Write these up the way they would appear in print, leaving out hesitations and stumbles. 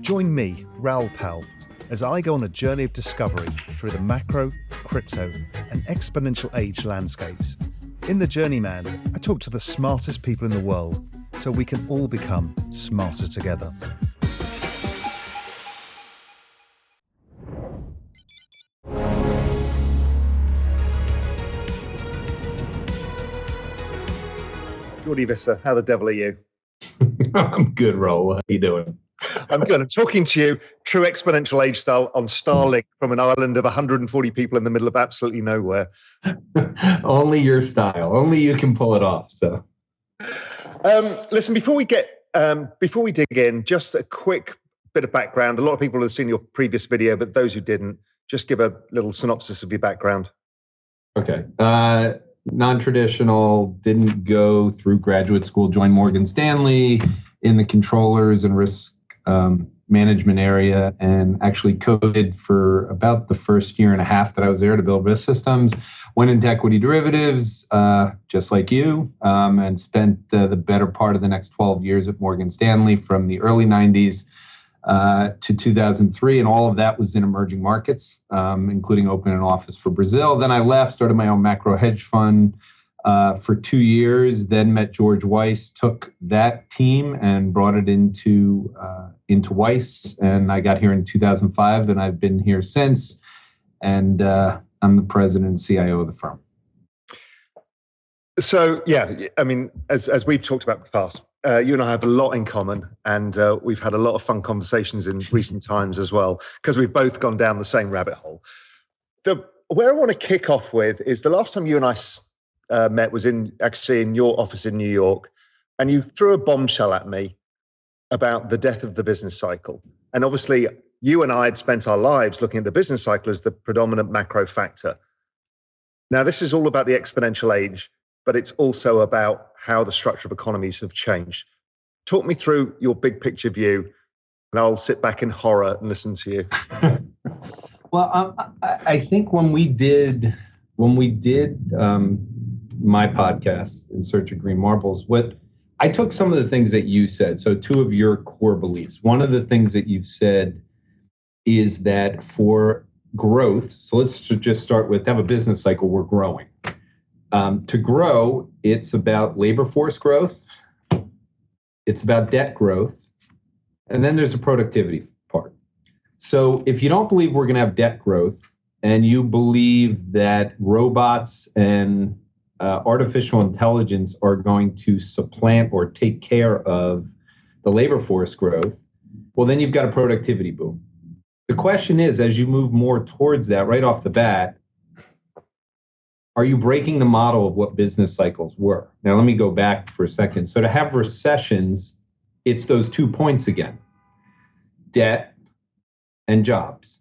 Join me, Raoul Pal, as I go on a journey of discovery through the macro, crypto, and exponential age landscapes. In The Journeyman, I talk to the smartest people in the world so we can all become smarter together. Jordi Visser, how the devil are you? I'm good, Raoul. How are you doing? I'm good. I'm talking to you, true exponential age style, on Starlink from an island of 140 people in the middle of absolutely nowhere. Only your style. Only you can pull it off. So, listen, before we dig in, just a quick bit of background. A lot of people have seen your previous video, but those who didn't, just give a little synopsis of your background. Okay. Non-traditional, didn't go through graduate school, joined Morgan Stanley in the controllers and risk management area, and actually coded for about the first year and a half that I was there to build risk systems. Went into equity derivatives, just like you, and spent the better part of the next 12 years at Morgan Stanley from the early 90s to 2003. And all of that was in emerging markets, including opening an office for Brazil. Then I left, started my own macro hedge fund for 2 years, then met George Weiss, took that team and brought it into Weiss. And I got here in 2005, and I've been here since. And I'm the president and CIO of the firm. So, yeah, I mean, as we've talked about in the past, you and I have a lot in common, and we've had a lot of fun conversations in recent times as well, because we've both gone down the same rabbit hole. Where I want to kick off with is the last time you and I met was in your office in New York, and you threw a bombshell at me about the death of the business cycle. And obviously, you and I had spent our lives looking at the business cycle as the predominant macro factor. Now, this is all about the exponential age, but it's also about how the structure of economies have changed. Talk me through your big picture view, and I'll sit back in horror and listen to you. Well, I think when we did my podcast, In Search of Green Marbles, I took some of the things that you said. So 2 of your core beliefs. One of the things that you've said is that for growth, so let's just start with, have a business cycle, we're growing. To grow, it's about labor force growth, it's about debt growth, and then there's a productivity part. So if you don't believe we're going to have debt growth, and you believe that robots and artificial intelligence are going to supplant or take care of the labor force growth, well, then you've got a productivity boom. The question is, as you move more towards that right off the bat, are you breaking the model of what business cycles were? Now, let me go back for a second. So to have recessions, it's those 2 points again, debt and jobs.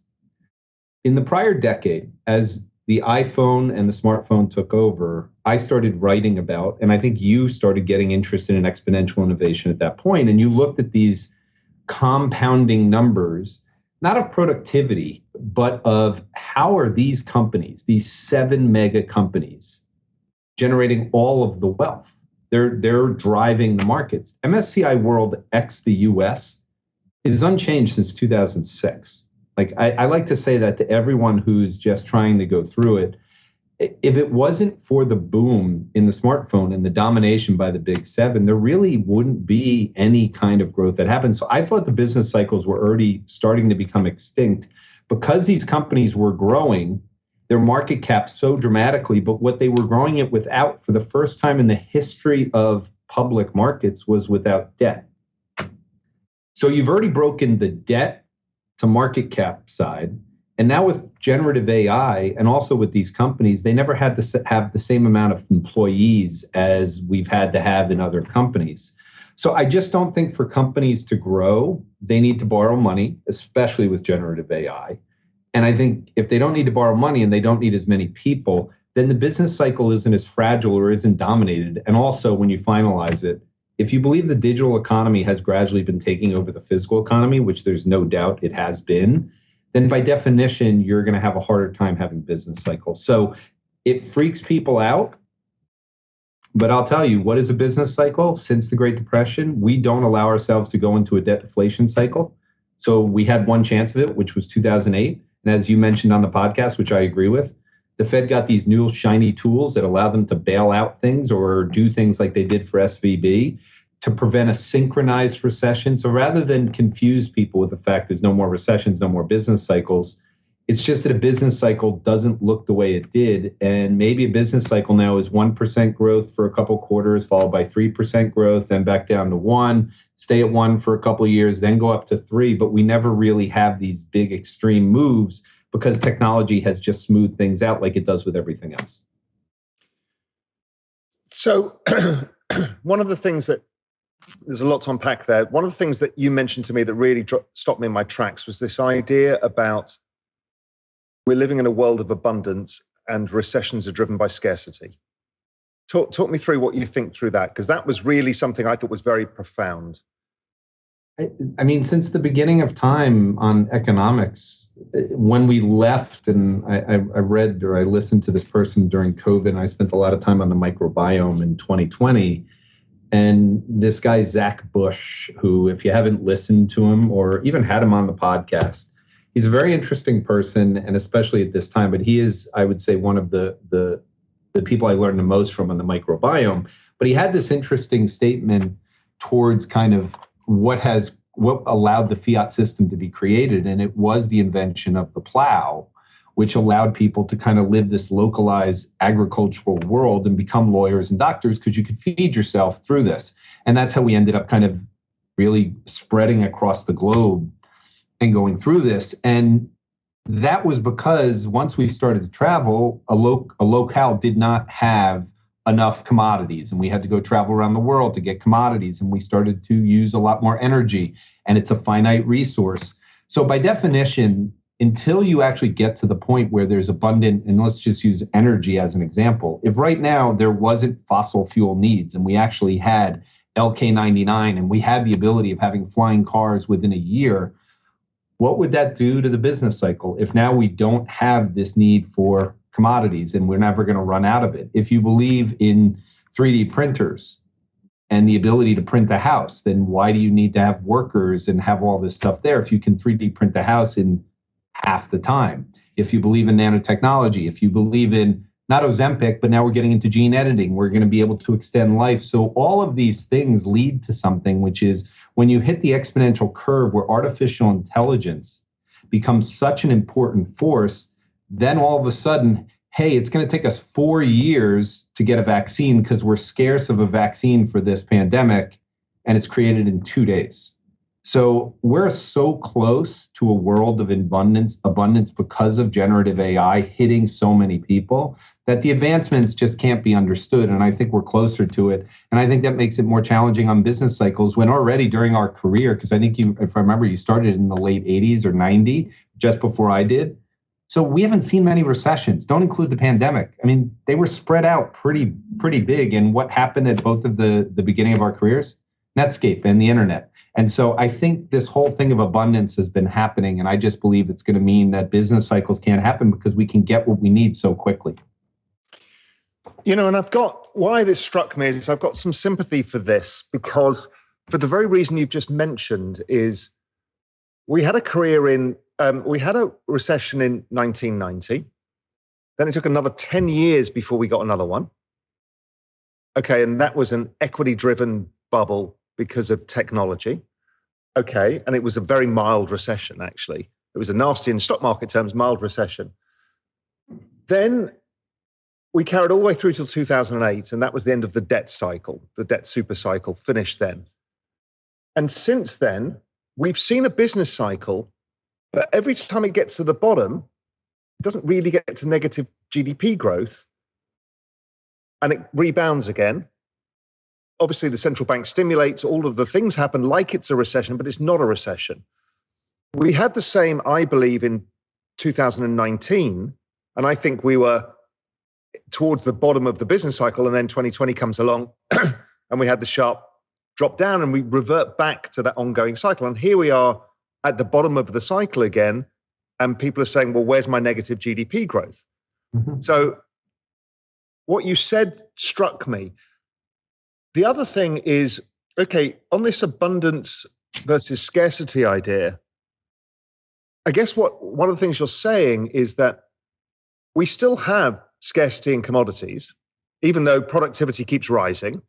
In the prior decade, as the iPhone and the smartphone took over, I started writing about, and I think you started getting interested in exponential innovation at that point, and you looked at these compounding numbers, not of productivity, but of how are these companies, these 7 mega companies, generating all of the wealth? They're driving the markets. MSCI World X the US is unchanged since 2006. Like I like to say that to everyone who's just trying to go through it. If it wasn't for the boom in the smartphone and the domination by the big 7, there really wouldn't be any kind of growth that happened. So I thought the business cycles were already starting to become extinct because these companies were growing their market cap so dramatically, but what they were growing it without for the first time in the history of public markets was without debt. So you've already broken the debt to market cap side. And now with generative AI and also with these companies, they never had to have the same amount of employees as we've had to have in other companies. So I just don't think for companies to grow, they need to borrow money, especially with generative AI. And I think if they don't need to borrow money and they don't need as many people, then the business cycle isn't as fragile or isn't dominated. And also when you finalize it, if you believe the digital economy has gradually been taking over the physical economy, which there's no doubt it has been, then by definition, you're going to have a harder time having business cycles. So it freaks people out. But I'll tell you, what is a business cycle? Since the Great Depression, we don't allow ourselves to go into a debt deflation cycle. So we had one chance of it, which was 2008. And as you mentioned on the podcast, which I agree with, the Fed got these new shiny tools that allow them to bail out things or do things like they did for SVB to prevent a synchronized recession. So rather than confuse people with the fact there's no more recessions, no more business cycles, it's just that a business cycle doesn't look the way it did. And maybe a business cycle now is 1% growth for a couple quarters, followed by 3% growth, then back down to 1, stay at 1 for a couple of years, then go up to 3. But we never really have these big extreme moves because technology has just smoothed things out like it does with everything else. So one of the things that, there's a lot to unpack there. One of the things that you mentioned to me that really stopped me in my tracks was this idea about we're living in a world of abundance and recessions are driven by scarcity. Talk me through what you think through that, because that was really something I thought was very profound. I mean, since the beginning of time on economics, when we left, and I read or I listened to this person during COVID, and I spent a lot of time on the microbiome in 2020. And this guy, Zach Bush, who, if you haven't listened to him or even had him on the podcast, he's a very interesting person, and especially at this time, but he is, I would say, one of the people I learned the most from on the microbiome. But he had this interesting statement towards kind of what allowed the fiat system to be created. And it was the invention of the plow, which allowed people to kind of live this localized agricultural world and become lawyers and doctors because you could feed yourself through this. And that's how we ended up kind of really spreading across the globe and going through this. And that was because once we started to travel, a locale did not have enough commodities, and we had to go travel around the world to get commodities, and we started to use a lot more energy, and it's a finite resource. So by definition, until you actually get to the point where there's abundant, and let's just use energy as an example, if right now there wasn't fossil fuel needs and we actually had LK99 and we had the ability of having flying cars within a year, what would that do to the business cycle if now we don't have this need for commodities and we're never going to run out of it? If you believe in 3D printers and the ability to print a house, then why do you need to have workers and have all this stuff there if you can 3D print a house in half the time? If you believe in nanotechnology, if you believe in not Ozempic, but now we're getting into gene editing, we're going to be able to extend life. So all of these things lead to something, which is when you hit the exponential curve where artificial intelligence becomes such an important force, then all of a sudden, hey, it's going to take us 4 years to get a vaccine because we're scarce of a vaccine for this pandemic, and it's created in 2 days. So we're so close to a world of abundance because of generative AI hitting so many people that the advancements just can't be understood. And I think we're closer to it. And I think that makes it more challenging on business cycles when already during our career, because I think you, if I remember, you started in the late 80s or 90, just before I did. So we haven't seen many recessions. Don't include the pandemic. I mean, they were spread out pretty big. And what happened at both of the beginning of our careers? Netscape and the internet. And so I think this whole thing of abundance has been happening. And I just believe it's going to mean that business cycles can't happen because we can get what we need so quickly. You know, and why this struck me is I've got some sympathy for this because for the very reason you've just mentioned is we had a recession in 1990. Then it took another 10 years before we got another one. Okay, and that was an equity-driven bubble because of technology. Okay, and it was a very mild recession, actually. It was a nasty, in stock market terms, mild recession. Then we carried all the way through till 2008, and that was the end of the debt cycle. The debt super cycle finished then. And since then, we've seen a business cycle, but every time it gets to the bottom, it doesn't really get to negative GDP growth, and it rebounds again. Obviously, the central bank stimulates, all of the things happen like it's a recession, but it's not a recession. We had the same, I believe, in 2019, and I think we were towards the bottom of the business cycle, and then 2020 comes along, and we had the sharp drop down, and we revert back to that ongoing cycle. And here we are at the bottom of the cycle again, and people are saying, well, where's my negative GDP growth? Mm-hmm. So what you said struck me. The other thing is, okay, on this abundance versus scarcity idea, I guess one of the things you're saying is that we still have scarcity in commodities, even though productivity keeps rising.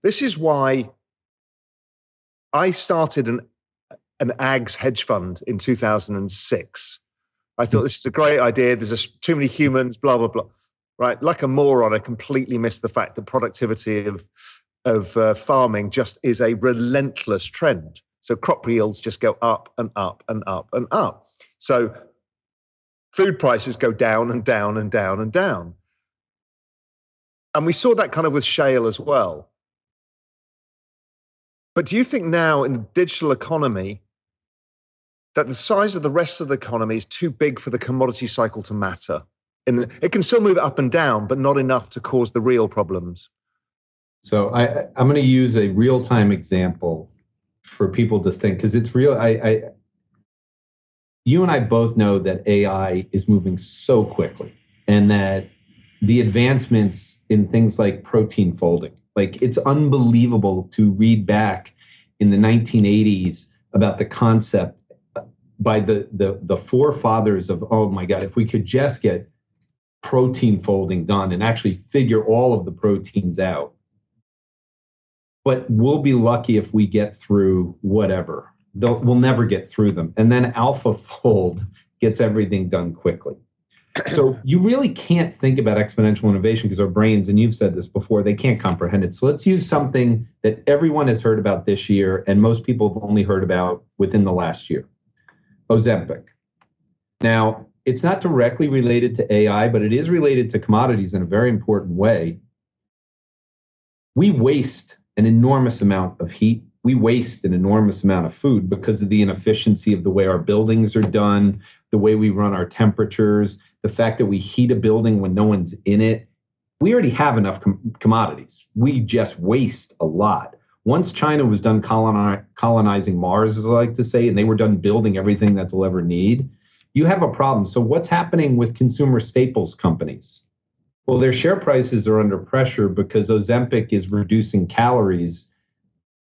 This is why I started an ags hedge fund in 2006. I thought this is a great idea. There's too many humans, blah, blah, blah. Right? Like a moron, I completely missed the fact that productivity of farming just is a relentless trend. So crop yields just go up and up and up and up. So food prices go down and down and down and down. And we saw that kind of with shale as well. But do you think now in the digital economy that the size of the rest of the economy is too big for the commodity cycle to matter? And it can still move up and down, but not enough to cause the real problems. So I'm going to use a real-time example for people to think, because it's real. You and I both know that AI is moving so quickly, and that the advancements in things like protein folding, like it's unbelievable to read back in the 1980s about the concept by the forefathers of, oh my God, if we could just get protein folding done and actually figure all of the proteins out. But we'll be lucky if we get through whatever. We'll never get through them. And then AlphaFold gets everything done quickly. So you really can't think about exponential innovation because our brains, and you've said this before, they can't comprehend it. So let's use something that everyone has heard about this year and most people have only heard about within the last year. Ozempic. Now, it's not directly related to AI, but it is related to commodities in a very important way. We waste an enormous amount of heat. We waste an enormous amount of food because of the inefficiency of the way our buildings are done, the way we run our temperatures, the fact that we heat a building when no one's in it. We already have enough commodities. We just waste a lot. Once China was done colonizing Mars, as I like to say, and they were done building everything that they'll ever need, you have a problem. So what's happening with consumer staples companies? Well, their share prices are under pressure because Ozempic is reducing calories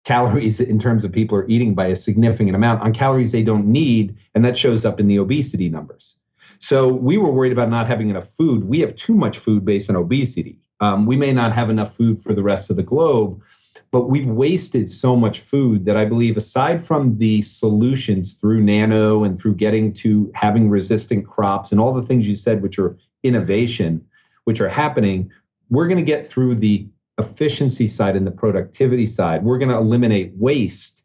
in terms of people are eating by a significant amount on calories they don't need, and that shows up in the obesity numbers. So we were worried about not having enough food. We have too much food based on obesity. We may not have enough food for the rest of the globe, but we've wasted so much food that I believe, aside from the solutions through nano and through getting to having resistant crops and all the things you said, which are innovation, which are happening, we're going to get through the efficiency side and the productivity side. We're going to eliminate waste.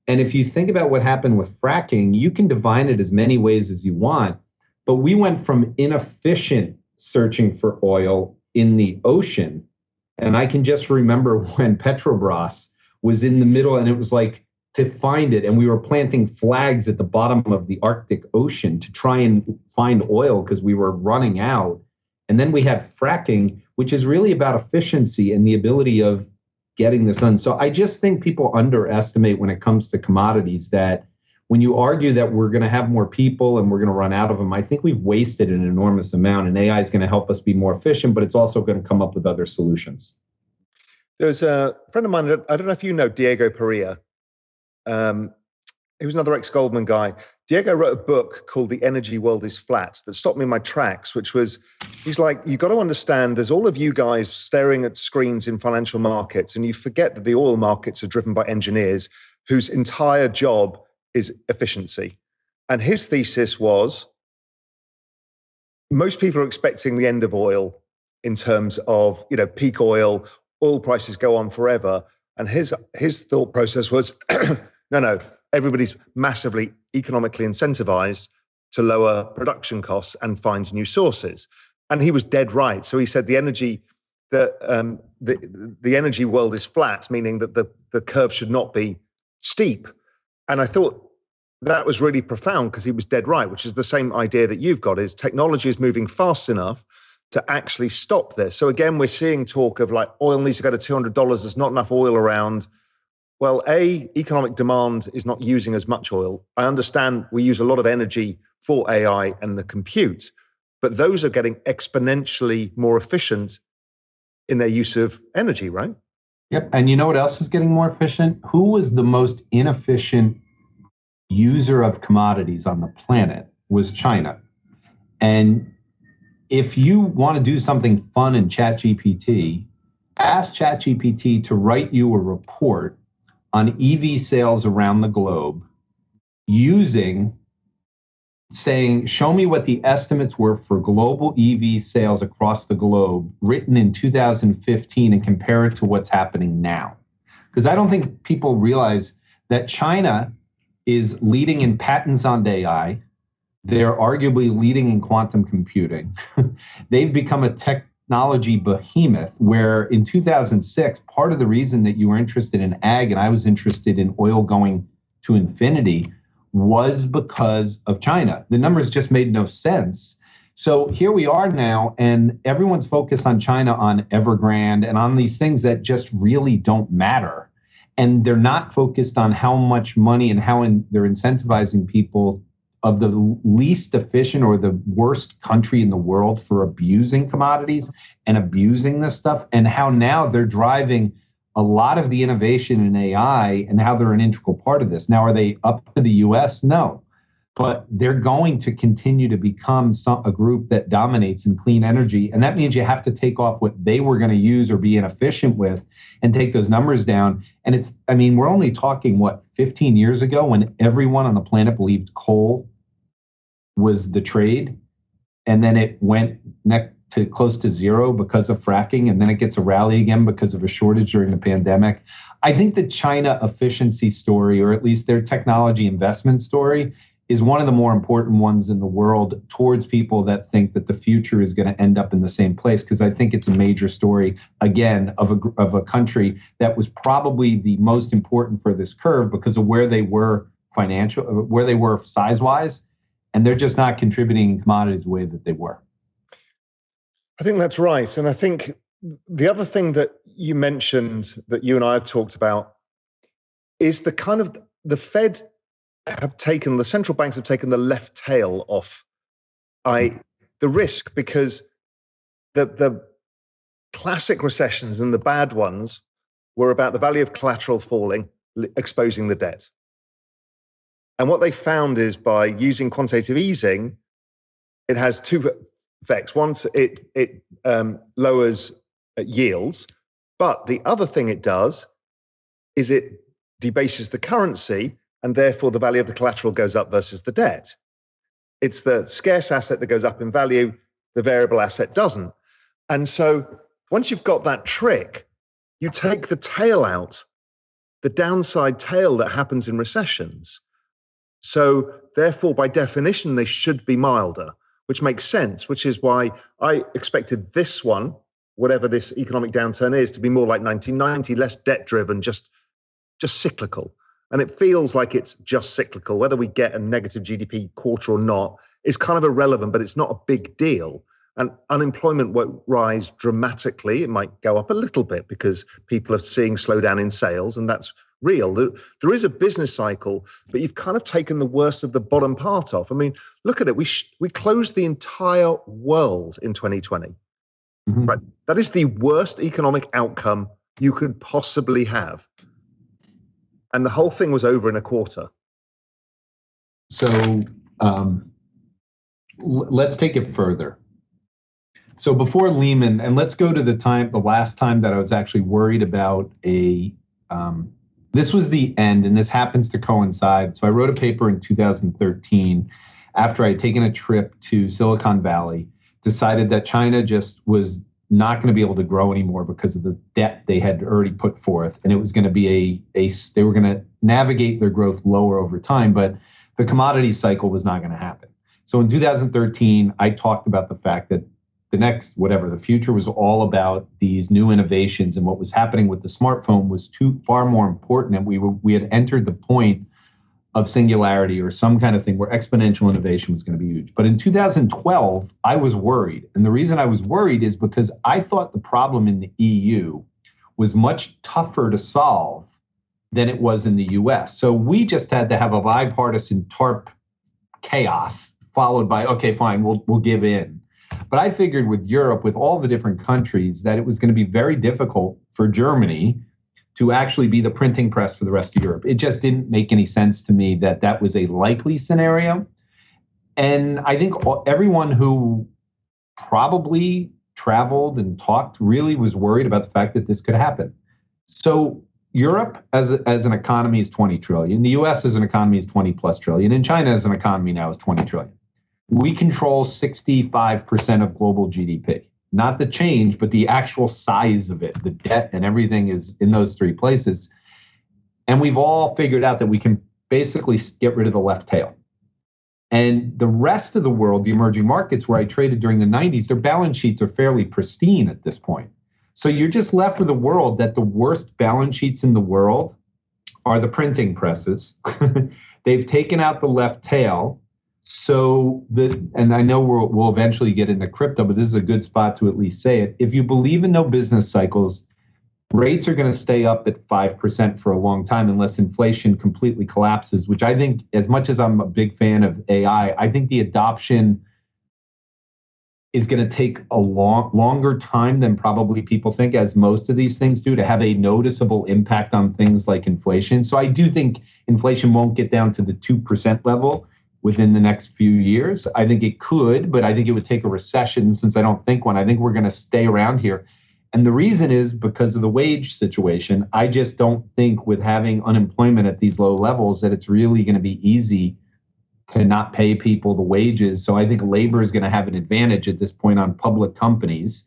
And if you think about what happened with fracking, you can divine it as many ways as you want. But we went from inefficient searching for oil in the ocean. And I can just remember when Petrobras was in the middle and it was like to find it. And we were planting flags at the bottom of the Arctic Ocean to try and find oil because we were running out. And then we had fracking, which is really about efficiency and the ability of getting this done. So I just think people underestimate when it comes to commodities that when you argue that we're going to have more people and we're going to run out of them, I think we've wasted an enormous amount, and AI is going to help us be more efficient, but it's also going to come up with other solutions. There's a friend of mine, I don't know if you know Diego Perea. He was another ex-Goldman guy. Diego wrote a book called The Energy World is Flat that stopped me in my tracks, which was, he's like, you've got to understand there's all of you guys staring at screens in financial markets, and you forget that the oil markets are driven by engineers whose entire job is efficiency. And his thesis was, most people are expecting the end of oil in terms of, peak oil prices go on forever. And his thought process was, no, everybody's massively economically incentivized to lower production costs and find new sources. And he was dead right. So he said the energy world is flat, meaning that the curve should not be steep. And I thought that was really profound because he was dead right, which is the same idea that you've got, is technology is moving fast enough to actually stop this. So again, we're seeing talk of like oil needs to go to $200. There's not enough oil around. Well, economic demand is not using as much oil. I understand we use a lot of energy for AI and the compute, but those are getting exponentially more efficient in their use of energy, right? Yep. And you know what else is getting more efficient? Who was the most inefficient user of commodities on the planet was China. And if you want to do something fun in ChatGPT, ask ChatGPT to write you a report on EV sales around the globe saying, show me what the estimates were for global EV sales across the globe written in 2015 and compare it to what's happening now. Because I don't think people realize that China is leading in patents on AI. They're arguably leading in quantum computing. They've become a technology behemoth where in 2006, part of the reason that you were interested in ag and I was interested in oil going to infinity was because of China. The numbers just made no sense. So here we are now, and everyone's focused on China, on Evergrande, and on these things that just really don't matter. And they're not focused on how much money and how they're incentivizing people of the least efficient or the worst country in the world for abusing commodities and abusing this stuff, and how now they're driving a lot of the innovation in AI and how they're an integral part of this. Now, are they up to the US? No. But they're going to continue to become a group that dominates in clean energy. And that means you have to take off what they were going to use or be inefficient with and take those numbers down. And we're only talking, 15 years ago when everyone on the planet believed coal was the trade. And then it went to close to zero because of fracking. And then it gets a rally again because of a shortage during the pandemic. I think the China efficiency story, or at least their technology investment story, is one of the more important ones in the world towards people that think that the future is going to end up in the same place. Because I think it's a major story, again, of a country that was probably the most important for this curve because of where they were where they were size-wise, and they're just not contributing in commodities the way that they were. I think that's right. And I think the other thing that you mentioned that you and I have talked about is the Fed the central banks have taken the left tail off the risk, because the classic recessions and the bad ones were about the value of collateral falling, exposing the debt. And what they found is by using quantitative easing, it has two effects. One, it lowers yields, but the other thing it does is it debases the currency, and therefore the value of the collateral goes up versus the debt. It's the scarce asset that goes up in value, the variable asset doesn't. And so once you've got that trick, you take the tail out, the downside tail that happens in recessions. So therefore, by definition, they should be milder, which makes sense, which is why I expected this one, whatever this economic downturn is, to be more like 1990, less debt-driven, just cyclical. And it feels like it's just cyclical. Whether we get a negative GDP quarter or not is kind of irrelevant, but it's not a big deal. And unemployment won't rise dramatically. It might go up a little bit because people are seeing slowdown in sales, and that's real. There is a business cycle, but you've kind of taken the worst of the bottom part off. I mean, look at it. We closed the entire world in 2020. Mm-hmm. Right? That is the worst economic outcome you could possibly have. And the whole thing was over in a quarter. So let's take it further. So before Lehman, and let's go to the last time that I was actually worried about this was the end, and this happens to coincide. So I wrote a paper in 2013 after I had taken a trip to Silicon Valley, decided that China just was not going to be able to grow anymore because of the debt they had already put forth. And it was going to be they were going to navigate their growth lower over time, but the commodity cycle was not going to happen. So in 2013, I talked about the fact that the future was all about these new innovations, and what was happening with the smartphone was far more important. And we had entered the point of singularity or some kind of thing where exponential innovation was going to be huge. But in 2012, I was worried. And the reason I was worried is because I thought the problem in the EU was much tougher to solve than it was in the US. So we just had to have a bipartisan TARP chaos followed by, okay, fine, we'll give in. But I figured with Europe, with all the different countries, that it was going to be very difficult for Germany to actually be the printing press for the rest of Europe. It just didn't make any sense to me that that was a likely scenario. And I think everyone who probably traveled and talked really was worried about the fact that this could happen. So Europe as an economy is 20 trillion. The US as an economy is 20 plus trillion. And China as an economy now is 20 trillion. We control 65% of global GDP. Not the change, but the actual size of it. The debt and everything is in those three places. And we've all figured out that we can basically get rid of the left tail. And the rest of the world, the emerging markets where I traded during the 90s, their balance sheets are fairly pristine at this point. So you're just left with a world that the worst balance sheets in the world are the printing presses. They've taken out the left tail. So and I know we'll eventually get into crypto, but this is a good spot to at least say it. If you believe in no business cycles, rates are going to stay up at 5% for a long time unless inflation completely collapses, which I think, as much as I'm a big fan of AI, I think the adoption is going to take a longer time than probably people think, as most of these things do, to have a noticeable impact on things like inflation. So I do think inflation won't get down to the 2% level within the next few years. I think it could, but I think it would take a recession, since I don't think one. I think we're going to stay around here. And the reason is because of the wage situation. I just don't think, with having unemployment at these low levels, that it's really going to be easy to not pay people the wages. So I think labor is going to have an advantage at this point on public companies.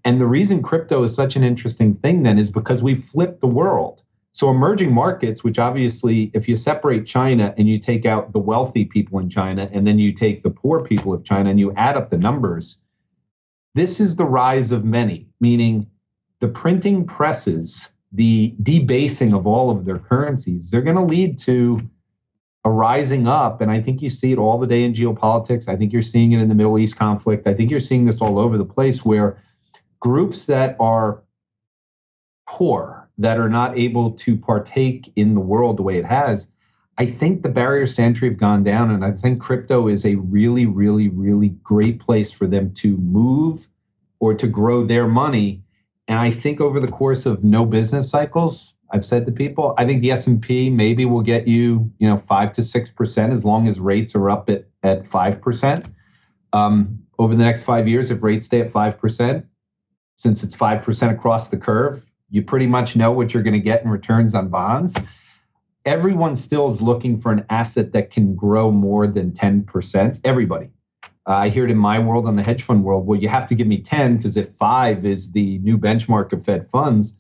And the reason crypto is such an interesting thing then is because we've flipped the world. So emerging markets, which obviously, if you separate China and you take out the wealthy people in China, and then you take the poor people of China and you add up the numbers, this is the rise of many, meaning the printing presses, the debasing of all of their currencies, they're going to lead to a rising up. And I think you see it all the day in geopolitics. I think you're seeing it in the Middle East conflict. I think you're seeing this all over the place, where groups that are poor, that are not able to partake in the world the way it has, I think the barriers to entry have gone down. And I think crypto is a really, really, really great place for them to move or to grow their money. And I think over the course of no business cycles, I've said to people, I think the S&P maybe will get you, 5 to 6%, as long as rates are up at 5%. Over the next 5 years, if rates stay at 5%, since it's 5% across the curve, you pretty much know what you're going to get in returns on bonds. Everyone still is looking for an asset that can grow more than 10%. Everybody. I hear it in my world, on the hedge fund world, well, you have to give me 10, because if 5 is the new benchmark of Fed funds,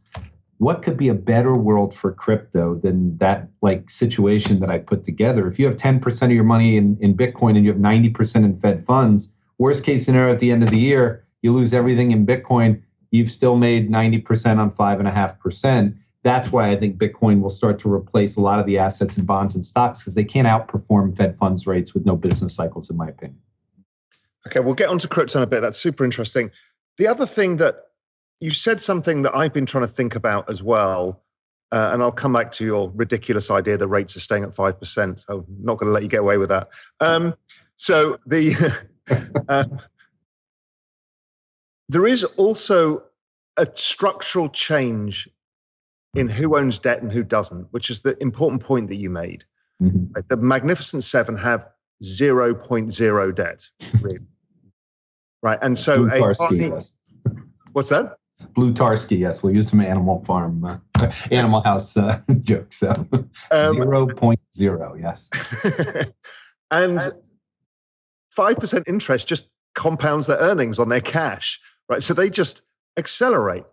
what could be a better world for crypto than that situation that I put together? If you have 10% of your money in Bitcoin and you have 90% in Fed funds, worst case scenario at the end of the year, you lose everything in Bitcoin, you've still made 90% on 5.5%. That's why I think Bitcoin will start to replace a lot of the assets in bonds and stocks, because they can't outperform Fed funds rates with no business cycles, in my opinion. Okay, we'll get onto crypto in a bit. That's super interesting. The other thing that you said, something that I've been trying to think about as well, and I'll come back to your ridiculous idea that rates are staying at 5%. I'm not going to let you get away with that. So there is also a structural change in who owns debt and who doesn't, which is the important point that you made. Mm-hmm. The Magnificent Seven have 0.0 debt, really. Right? And so yes. What's that? Blue Tarski, yes. We'll use some Animal Farm, Animal House jokes. So 0.0, yes. And 5% interest just compounds their earnings on their cash, right? So they just accelerate.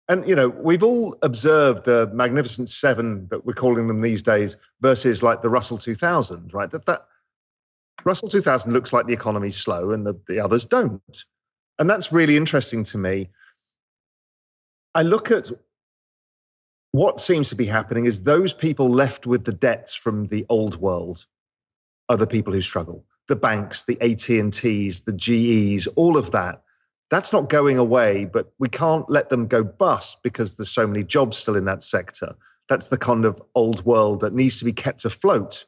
And, we've all observed the Magnificent Seven, that we're calling them these days, versus like the Russell 2000, right? That Russell 2000 looks like the economy's slow and the others don't. And that's really interesting to me. I look at what seems to be happening is those people left with the debts from the old world are the people who struggle. The banks, the AT&Ts, the GEs, all of that. That's not going away, but we can't let them go bust because there's so many jobs still in that sector. That's the kind of old world that needs to be kept afloat.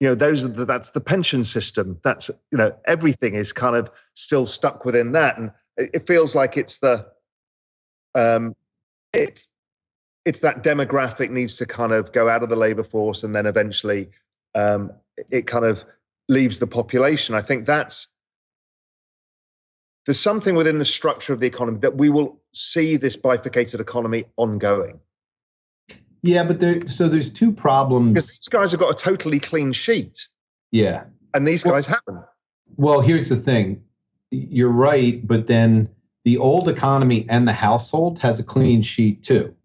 That's the pension system. That's, everything is kind of still stuck within that. And it feels like it's it's that demographic needs to kind of go out of the labor force, and then eventually it kind of leaves the population. I think there's something within the structure of the economy that we will see this bifurcated economy ongoing. Yeah, but there's two problems. Because these guys have got a totally clean sheet. Yeah. And these guys haven't. Well, here's the thing. You're right, but then the old economy and the household has a clean sheet too.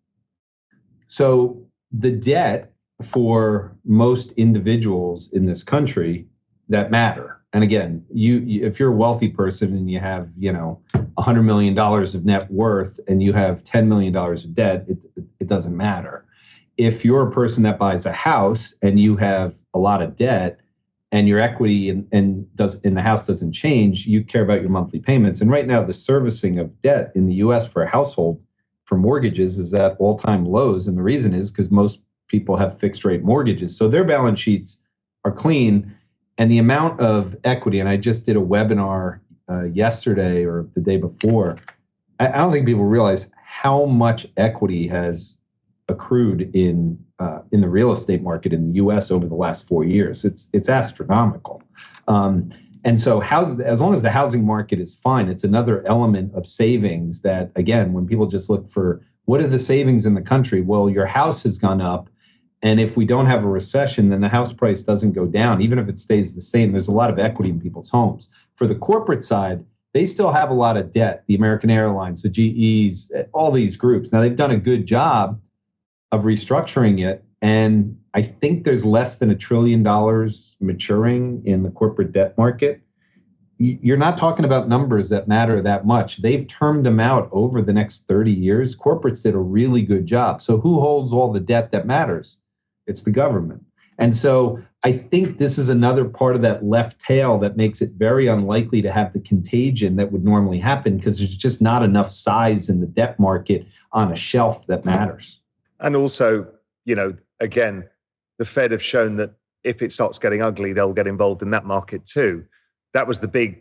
So the debt for most individuals in this country that matter. And again, you if you're a wealthy person and you have, $100 million of net worth and you have $10 million of debt, it doesn't matter. If you're a person that buys a house and you have a lot of debt and your equity in the house doesn't change, you care about your monthly payments. And right now, the servicing of debt in the U.S. for a household for mortgages is at all-time lows. And the reason is because most people have fixed rate mortgages. So their balance sheets are clean. And the amount of equity, and I just did a webinar yesterday or the day before, I don't think people realize how much equity has accrued in the real estate market in the U.S. over the last 4 years. It's astronomical. And so as long as the housing market is fine, it's another element of savings that, again, when people just look for what are the savings in the country? Well, your house has gone up. And if we don't have a recession, then the house price doesn't go down. Even if it stays the same, there's a lot of equity in people's homes. For the corporate side, they still have a lot of debt. The American Airlines, the GEs, all these groups. Now, they've done a good job of restructuring it. And I think there's less than $1 trillion maturing in the corporate debt market. You're not talking about numbers that matter that much. They've termed them out over the next 30 years. Corporates did a really good job. So who holds all the debt that matters? It's the government. And so I think this is another part of that left tail that makes it very unlikely to have the contagion that would normally happen because there's just not enough size in the debt market on a shelf that matters. And also, again, the Fed have shown that if it starts getting ugly, they'll get involved in that market too. That was the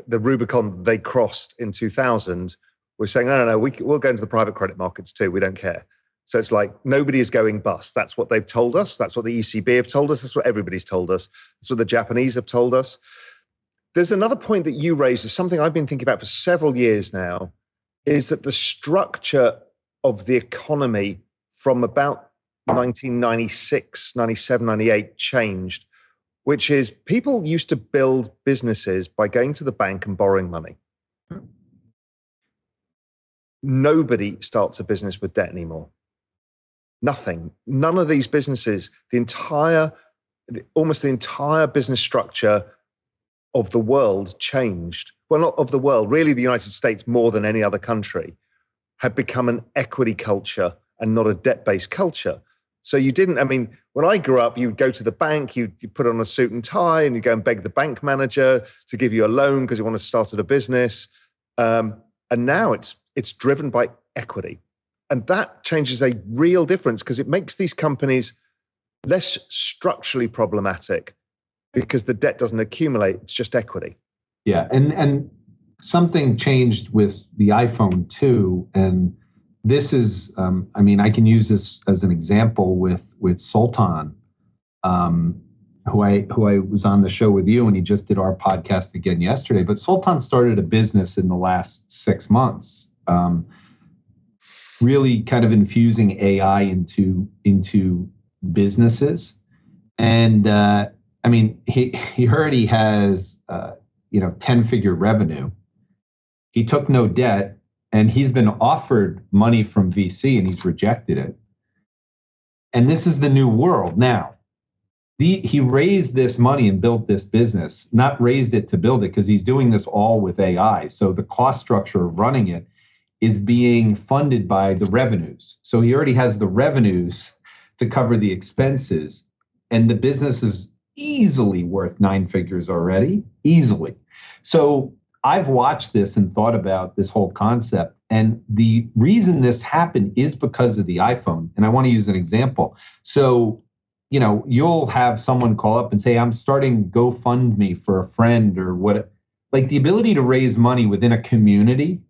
Rubicon they crossed in 2000. We're saying, no, we'll go into the private credit markets too. We don't care. So it's like nobody is going bust. That's what they've told us. That's what the ECB have told us. That's what everybody's told us. That's what the Japanese have told us. There's another point that you raised, is something I've been thinking about for several years now, is that the structure of the economy from about 1996, 97, 98 changed, which is people used to build businesses by going to the bank and borrowing money. Nobody starts a business with debt anymore. Nothing. None of these businesses, almost the entire business structure of the world changed. Well, not of the world, really the United States more than any other country had become an equity culture and not a debt-based culture. So when I grew up, you'd go to the bank, you put on a suit and tie, and you go and beg the bank manager to give you a loan because you want to start a business. And now it's driven by equity. And that changes a real difference because it makes these companies less structurally problematic because the debt doesn't accumulate. It's just equity. Yeah. And something changed with the iPhone too. And this is, I can use this as an example with Sultan, who I was on the show with you, and he just did our podcast again yesterday. But Sultan started a business in the last 6 months, really kind of infusing AI into businesses. And he already has 10-figure revenue. He took no debt. And he's been offered money from VC and he's rejected it. And this is the new world now. He raised this money and built this business, not raised it to build it because he's doing this all with AI. So the cost structure of running it is being funded by the revenues. So he already has the revenues to cover the expenses. And the business is easily worth 9 figures already, easily. So I've watched this and thought about this whole concept. And the reason this happened is because of the iPhone. And I want to use an example. So, you'll have someone call up and say, I'm starting GoFundMe for a friend or what. Like the ability to raise money within a community,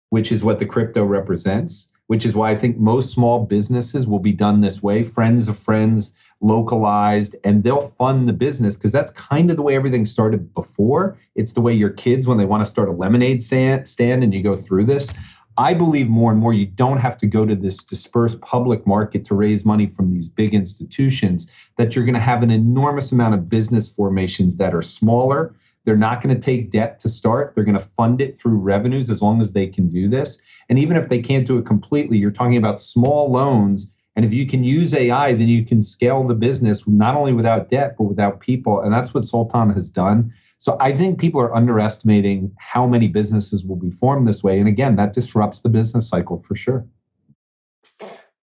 which is what the crypto represents, which is why I think most small businesses will be done this way, friends of friends, localized, and they'll fund the business because that's kind of the way everything started before. It's the way your kids, when they want to start a lemonade stand and you go through this. I believe more and more you don't have to go to this dispersed public market to raise money from these big institutions, that you're going to have an enormous amount of business formations that are smaller. They're not going to take debt to start. They're going to fund it through revenues as long as they can do this. And even if they can't do it completely, you're talking about small loans. And if you can use AI, then you can scale the business not only without debt, but without people. And that's what Sultan has done. So I think people are underestimating how many businesses will be formed this way. And again, that disrupts the business cycle for sure.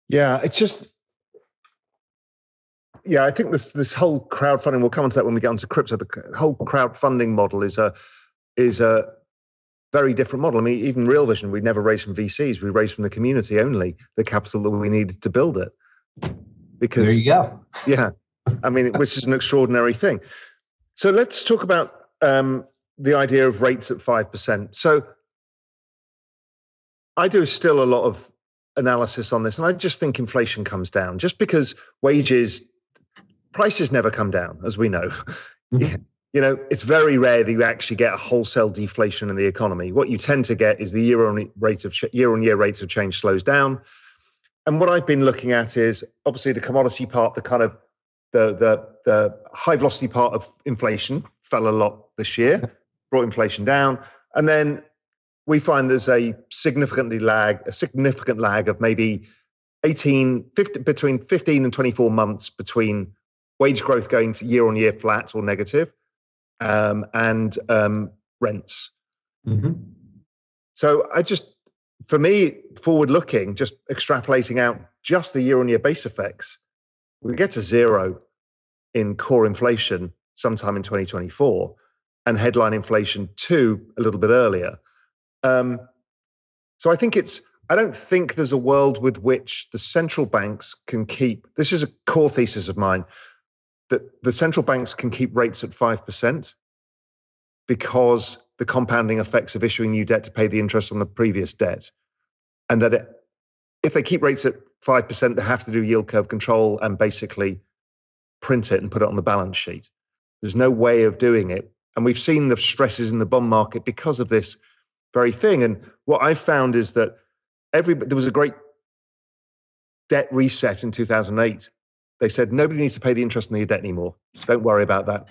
Yeah, it's just, yeah, I think this whole crowdfunding, we'll come on to that when we get onto crypto. The whole crowdfunding model is a very different model. I mean, even Real Vision, we never raised from VCs. We raised from the community only, the capital that we needed to build it. Because there you go. Yeah, I mean, which is an extraordinary thing. So let's talk about the idea of rates at 5%. So I do still a lot of analysis on this, and I just think inflation comes down just because prices never come down, as we know. Mm-hmm. You know, it's very rare that you actually get a wholesale deflation in the economy. What you tend to get is the year-on-year rate of change slows down. And what I've been looking at is obviously the commodity part, the kind of the high velocity part of inflation fell a lot this year, brought inflation down. And then we find there's a significant lag of maybe between 15 and 24 months between wage growth going to year-on-year flat or negative and rents. Mm-hmm. So for me, forward-looking, just extrapolating out just the year-on-year base effects, we get to zero in core inflation sometime in 2024 and headline inflation 2 a little bit earlier. So I don't think there's a world with which the central banks can keep, this is a core thesis of mine, that the central banks can keep rates at 5% because the compounding effects of issuing new debt to pay the interest on the previous debt. And that if they keep rates at 5%, they have to do yield curve control and basically print it and put it on the balance sheet. There's no way of doing it. And we've seen the stresses in the bond market because of this very thing. And what I've found is that there was a great debt reset in 2008. They said, nobody needs to pay the interest on your debt anymore. Don't worry about that.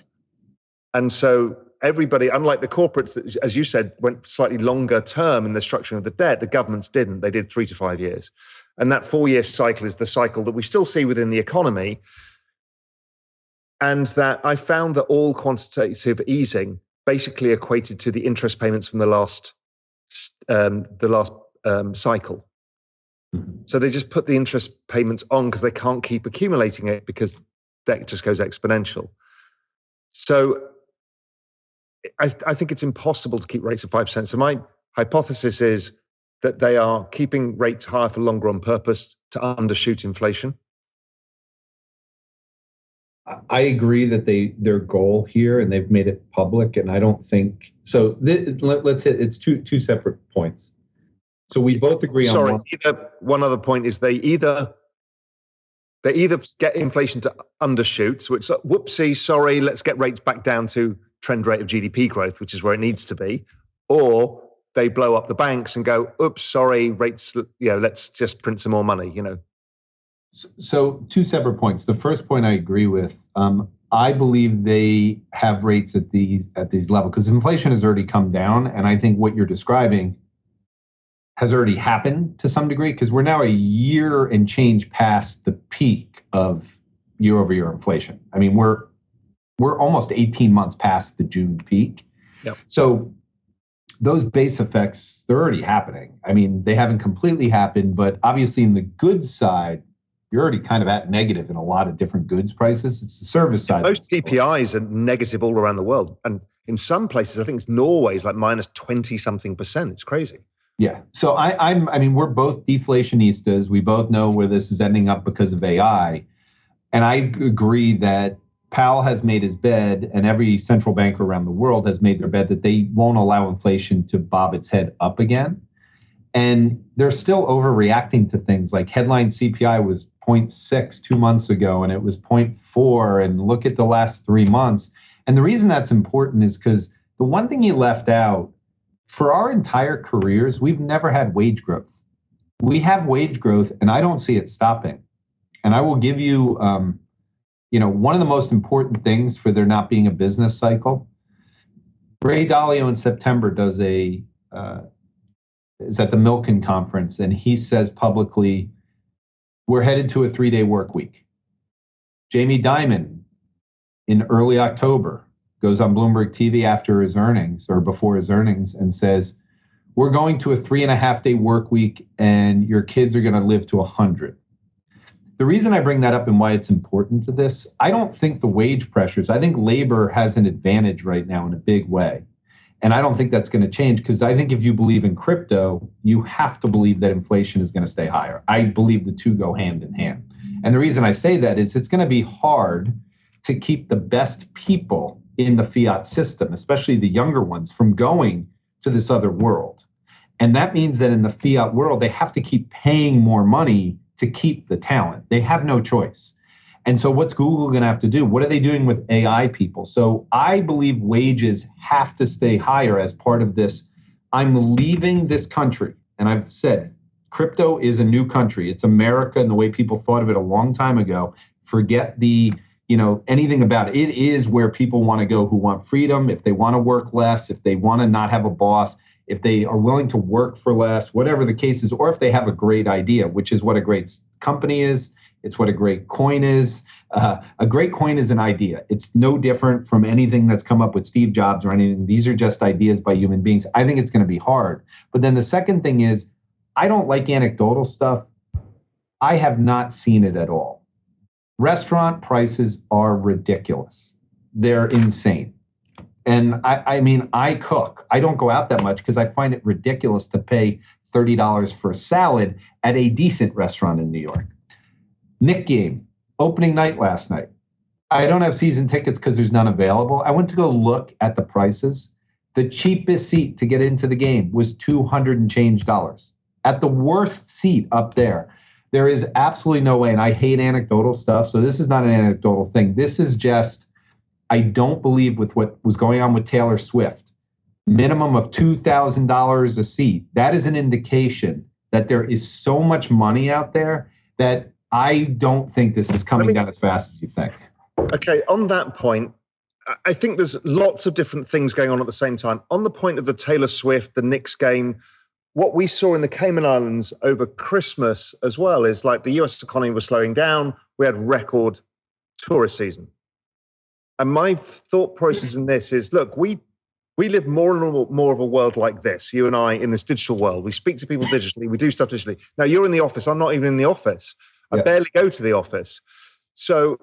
And so everybody, unlike the corporates that, as you said, went slightly longer term in the structuring of the debt, the governments didn't. They did 3 to 5 years. And that 4-year cycle is the cycle that we still see within the economy. And that I found that all quantitative easing basically equated to the interest payments from the last cycle. Mm-hmm. So they just put the interest payments on because they can't keep accumulating it because debt just goes exponential. So I think it's impossible to keep rates at 5%. So my hypothesis is that they are keeping rates higher for longer on purpose to undershoot inflation. I agree that their goal here, and they've made it public, and I don't think so. Let's hit it's two separate points. So we both agree on one other point is they either get inflation to undershoot, so it's whoopsie, sorry, let's get rates back down to trend rate of GDP growth, which is where it needs to be, or they blow up the banks and go, oops, sorry, rates, let's just print some more money, So 2 separate points. The first point I agree with. I believe they have rates at these levels because inflation has already come down, and I think what you're describing has already happened to some degree because we're now a year and change past the peak of year-over-year inflation. I mean, we're almost 18 months past the June peak. Yep. So those base effects, they're already happening. I mean, they haven't completely happened, but obviously in the goods side, you're already kind of at negative in a lot of different goods prices. It's the service side. Most CPIs are negative all around the world. And in some places, I think it's Norway's like minus 20-something%. It's crazy. Yeah. So I mean, we're both deflationistas. We both know where this is ending up because of AI. And I agree that Powell has made his bed, and every central banker around the world has made their bed that they won't allow inflation to bob its head up again. And they're still overreacting to things like headline CPI was 0.6 2 months ago, and it was 0.4, and look at the last 3 months. And the reason that's important is because the one thing you left out, for our entire careers, we've never had wage growth. We have wage growth, and I don't see it stopping. And I will give you, one of the most important things for there not being a business cycle. Ray Dalio in September is at the Milken conference, and he says publicly, we're headed to a 3-day work week. Jamie Dimon in early October goes on Bloomberg TV after his earnings or before his earnings and says, we're going to a 3.5-day work week and your kids are going to live to 100. The reason I bring that up and why it's important to this, I don't think the wage pressures, I think labor has an advantage right now in a big way. And I don't think that's going to change because I think if you believe in crypto, you have to believe that inflation is going to stay higher. I believe the two go hand in hand. And the reason I say that is it's going to be hard to keep the best people in the fiat system, especially the younger ones, from going to this other world. And that means that in the fiat world, they have to keep paying more money to keep the talent. They have no choice. And so what's Google going to have to do? What are they doing with AI people? So I believe wages have to stay higher as part of this. I'm leaving this country. And I've said, crypto is a new country. It's America and the way people thought of it a long time ago. Forget anything about it. It is where people want to go who want freedom, if they want to work less, if they want to not have a boss, if they are willing to work for less, whatever the case is, or if they have a great idea, which is what a great company is. It's what a great coin is. A great coin is an idea. It's no different from anything that's come up with Steve Jobs or anything. These are just ideas by human beings. I think it's going to be hard. But then the second thing is, I don't like anecdotal stuff. I have not seen it at all. Restaurant prices are ridiculous. They're insane. And I cook. I don't go out that much because I find it ridiculous to pay $30 for a salad at a decent restaurant in New York. Knick game, opening night last night. I don't have season tickets because there's none available. I went to go look at the prices. The cheapest seat to get into the game was $200 and change dollars. At the worst seat up there. There is absolutely no way, and I hate anecdotal stuff, so this is not an anecdotal thing. This is just, I don't believe with what was going on with Taylor Swift. Minimum of $2,000 a seat. That is an indication that there is so much money out there that I don't think this is coming down as fast as you think. Okay, on that point, I think there's lots of different things going on at the same time. On the point of the Taylor Swift, the Knicks game, what we saw in the Cayman Islands over Christmas as well is like the US economy was slowing down. We had record tourist season. And my thought process in this is, look, we live more and more of a world like this, you and I, in this digital world. We speak to people digitally. We do stuff digitally. Now, you're in the office. I'm not even in the office. I barely go to the office. So,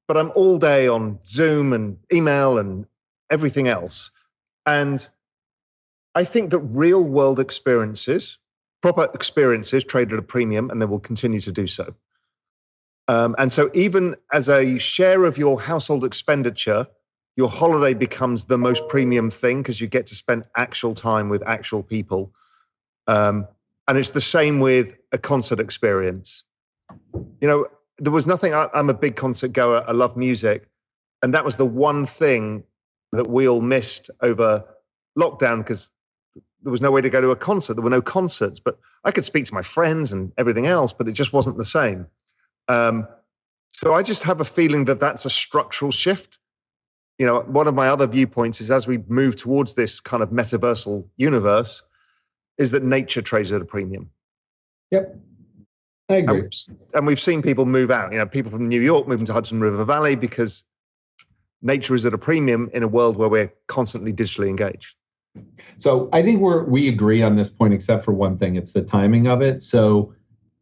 but I'm all day on Zoom and email and everything else. And I think that real world experiences, proper experiences, trade at a premium, and they will continue to do so. And so even as a share of your household expenditure, your holiday becomes the most premium thing because you get to spend actual time with actual people. And it's the same with a concert experience. There was nothing, I'm a big concert goer, I love music. And that was the one thing that we all missed over lockdown because there was no way to go to a concert. There were no concerts, but I could speak to my friends and everything else, but it just wasn't the same. So I just have a feeling that that's a structural shift. One of my other viewpoints is as we move towards this kind of metaversal universe, is that nature trades at a premium. Yep. I agree. And we've seen people move out, people from New York moving to Hudson River Valley because nature is at a premium in a world where we're constantly digitally engaged. So I think we agree on this point, except for one thing, it's the timing of it. So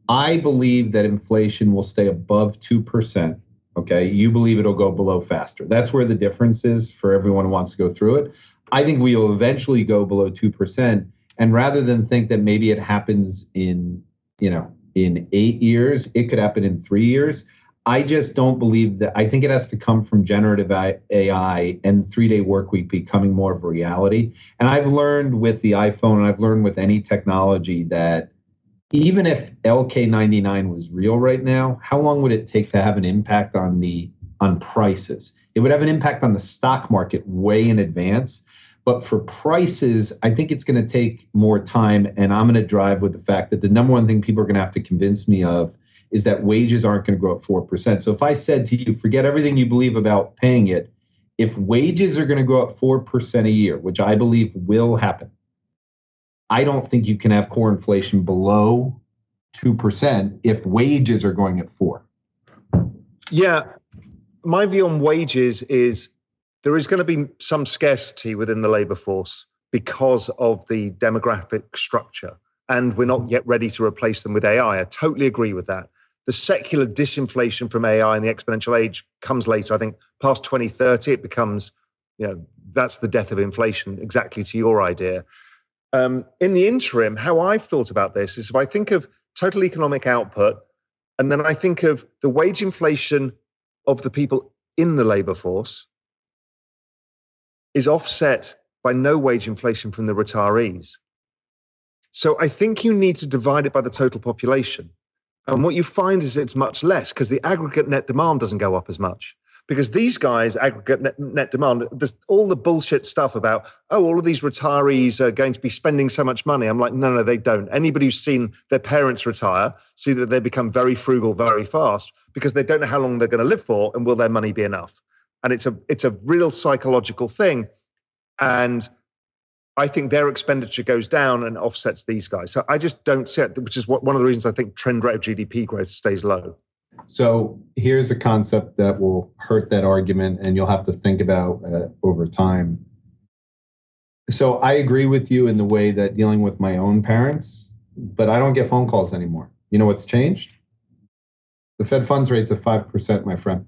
I believe that inflation will stay above 2%. Okay. You believe it'll go below faster. That's where the difference is for everyone who wants to go through it. I think we will eventually go below 2%. And rather than think that maybe it happens in 8 years, it could happen in 3 years. I just don't believe that. I think it has to come from generative AI and 3-day work week becoming more of a reality. And I've learned with the iPhone, and I've learned with any technology, that even if LK99 was real right now, how long would it take to have an impact on prices? It would have an impact on the stock market way in advance. But for prices, I think it's going to take more time. And I'm going to drive with the fact that the number one thing people are going to have to convince me of is that wages aren't going to grow at 4%. So if I said to you, forget everything you believe about paying it, if wages are going to grow at 4% a year, which I believe will happen, I don't think you can have core inflation below 2% if wages are going at 4%. Yeah, my view on wages is there is going to be some scarcity within the labor force because of the demographic structure, and we're not yet ready to replace them with AI. I totally agree with that. The secular disinflation from AI and the exponential age comes later. I think past 2030, it becomes, that's the death of inflation, exactly to your idea. In the interim, how I've thought about this is if I think of total economic output, and then I think of the wage inflation of the people in the labor force is offset by no wage inflation from the retirees. So I think you need to divide it by the total population. And what you find is it's much less because the aggregate net demand doesn't go up as much. Because these guys, aggregate net demand, all the bullshit stuff about, all of these retirees are going to be spending so much money. I'm like, no, they don't. Anybody who's seen their parents retire see that they become very frugal very fast because they don't know how long they're going to live for and will their money be enough. And it's a real psychological thing. And I think their expenditure goes down and offsets these guys. So I just don't see it, which is one of the reasons I think trend rate of GDP growth stays low. So here's a concept that will hurt that argument, and you'll have to think about over time. So I agree with you in the way that dealing with my own parents, but I don't get phone calls anymore. You know what's changed? The Fed funds rate's at 5%, my friend.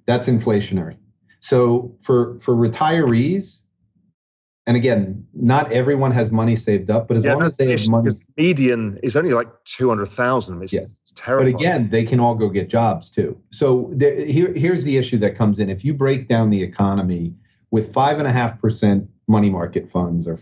That's inflationary. So for retirees, and again, not everyone has money saved up, but as long as they have money. The median is only like 200,000. It's terrible. But again, they can all go get jobs too. So here's the issue that comes in. If you break down the economy with 5.5% money market funds, or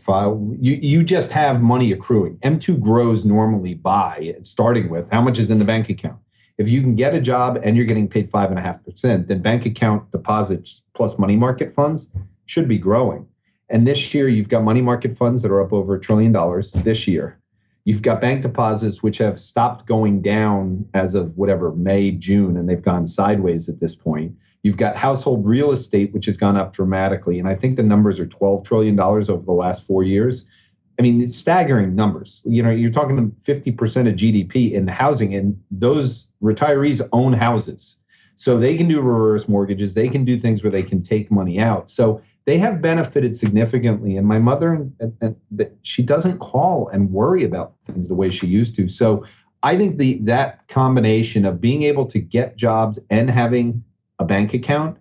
you just have money accruing. M2 grows normally by starting with how much is in the bank account. If you can get a job and you're getting paid 5.5%, then bank account deposits plus money market funds should be growing. And this year, you've got money market funds that are up over $1 trillion this year. You've got bank deposits, which have stopped going down as of May, June, and they've gone sideways at this point. You've got household real estate, which has gone up dramatically. And I think the numbers are $12 trillion over the last 4 years. I mean, it's staggering numbers. You're talking 50% of GDP in housing, and those retirees own houses. So they can do reverse mortgages. They can do things where they can take money out. So they have benefited significantly. And my mother, she doesn't call and worry about things the way she used to. So I think that combination of being able to get jobs and having a bank account,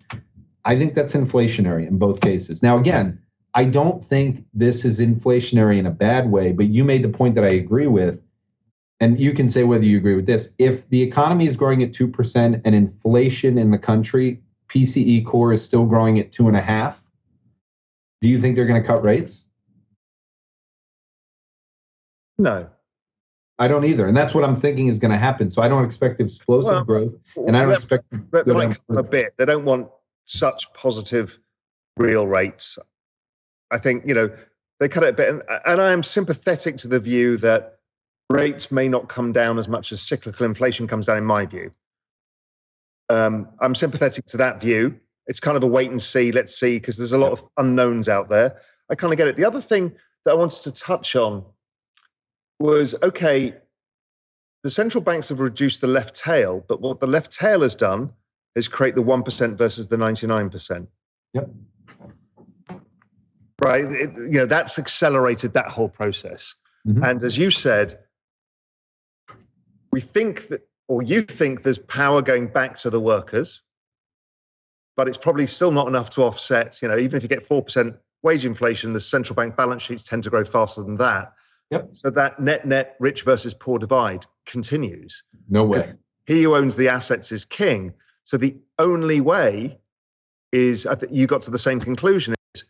I think that's inflationary in both cases. Now, again, I don't think this is inflationary in a bad way, but you made the point that I agree with. And you can say whether you agree with this. If the economy is growing at 2% and inflation in the country, PCE core is still growing at 2.5%, do you think they're going to cut rates? No. I don't either. And that's what I'm thinking is going to happen. So I don't expect explosive growth. And I don't expect... But they might cut a bit. They don't want such positive real rates. I think, they cut it a bit. And I am sympathetic to the view that rates may not come down as much as cyclical inflation comes down, in my view. I'm sympathetic to that view. It's kind of a wait and see, let's see, because there's a lot of unknowns out there. I kind of get it. The other thing that I wanted to touch on was, okay, the central banks have reduced the left tail, but what the left tail has done is create the 1% versus the 99%. Yep. Right? That's accelerated that whole process. Mm-hmm. And as you said, we think that, or you think there's power going back to the workers, but it's probably still not enough to offset, even if you get 4% wage inflation, the central bank balance sheets tend to grow faster than that. Yep. So that net rich versus poor divide continues. No way. He who owns the assets is king. So the only way is, I think you got to the same conclusion, is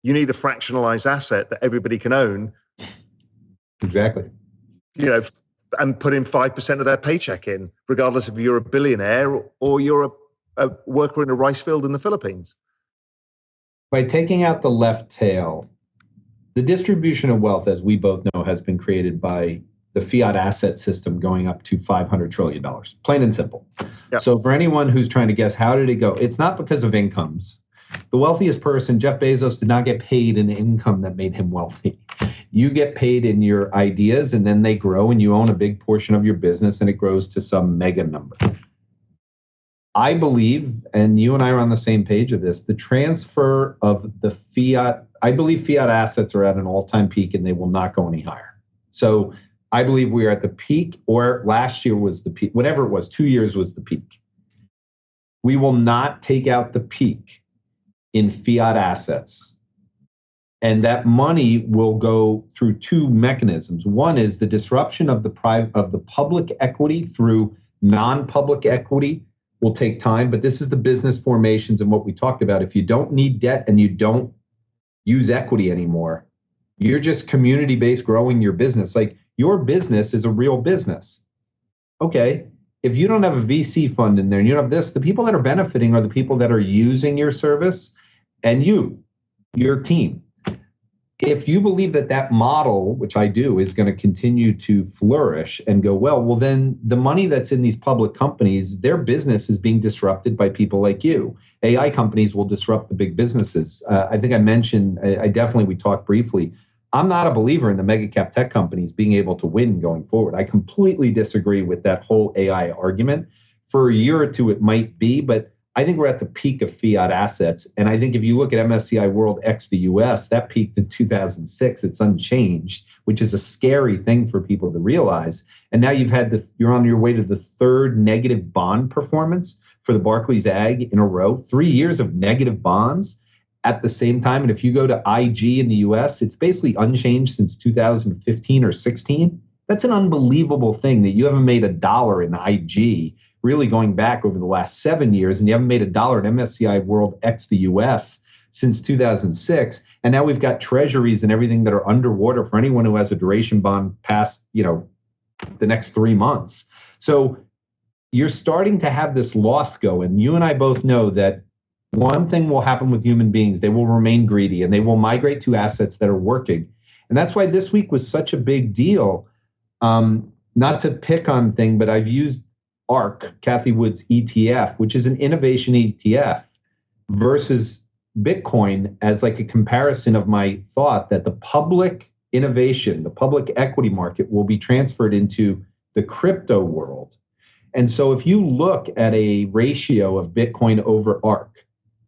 you need a fractionalized asset that everybody can own. Exactly. And put in 5% of their paycheck in, regardless if you're a billionaire or you're a worker in a rice field in the Philippines. By taking out the left tail, the distribution of wealth, as we both know, has been created by the fiat asset system going up to $500 trillion, plain and simple. Yep. So for anyone who's trying to guess, how did it go? It's not because of incomes. The wealthiest person, Jeff Bezos, did not get paid an income that made him wealthy. You get paid in your ideas, and then they grow, and you own a big portion of your business, and it grows to some mega number. I believe, and you and I are on the same page of this, the transfer of the fiat, I believe fiat assets are at an all-time peak, and they will not go any higher. So I believe we are at the peak, or last year was the peak, whatever it was, 2 years was the peak. We will not take out the peak in fiat assets. And that money will go through two mechanisms. One is the disruption of the public equity through non-public equity will take time, but this is the business formations and what we talked about. If you don't need debt and you don't use equity anymore, you're just community-based growing your business. Like, your business is a real business. Okay, if you don't have a VC fund in there and you don't have this, the people that are benefiting are the people that are using your service and your team. If you believe that that model, which I do, is going to continue to flourish and go well, then the money that's in these public companies, their business is being disrupted by people like you. AI companies will disrupt the big businesses. I think I mentioned, we talked briefly, I'm not a believer in the mega cap tech companies being able to win going forward. I completely disagree with that whole AI argument. For a year or two, it might be, but I think we're at the peak of fiat assets. And I think if you look at MSCI World X the US, that peaked in 2006. It's unchanged, which is a scary thing for people to realize. And now you're on your way to the third negative bond performance for the Barclays Ag in a row, 3 years of negative bonds at the same time. And if you go to IG in the US, it's basically unchanged since 2015 or 16. That's an unbelievable thing that you haven't made $1 in IG really going back over the last 7 years, and you haven't made $1 in MSCI World X the US since 2006. And now we've got treasuries and everything that are underwater for anyone who has a duration bond past, the next 3 months. So you're starting to have this loss go. And you and I both know that one thing will happen with human beings. They will remain greedy and they will migrate to assets that are working. And that's why this week was such a big deal. Not to pick on thing, but I've used ARK, Kathy Wood's ETF, which is an innovation ETF, versus Bitcoin as like a comparison of my thought that the public innovation, the public equity market will be transferred into the crypto world. And so if you look at a ratio of Bitcoin over ARK,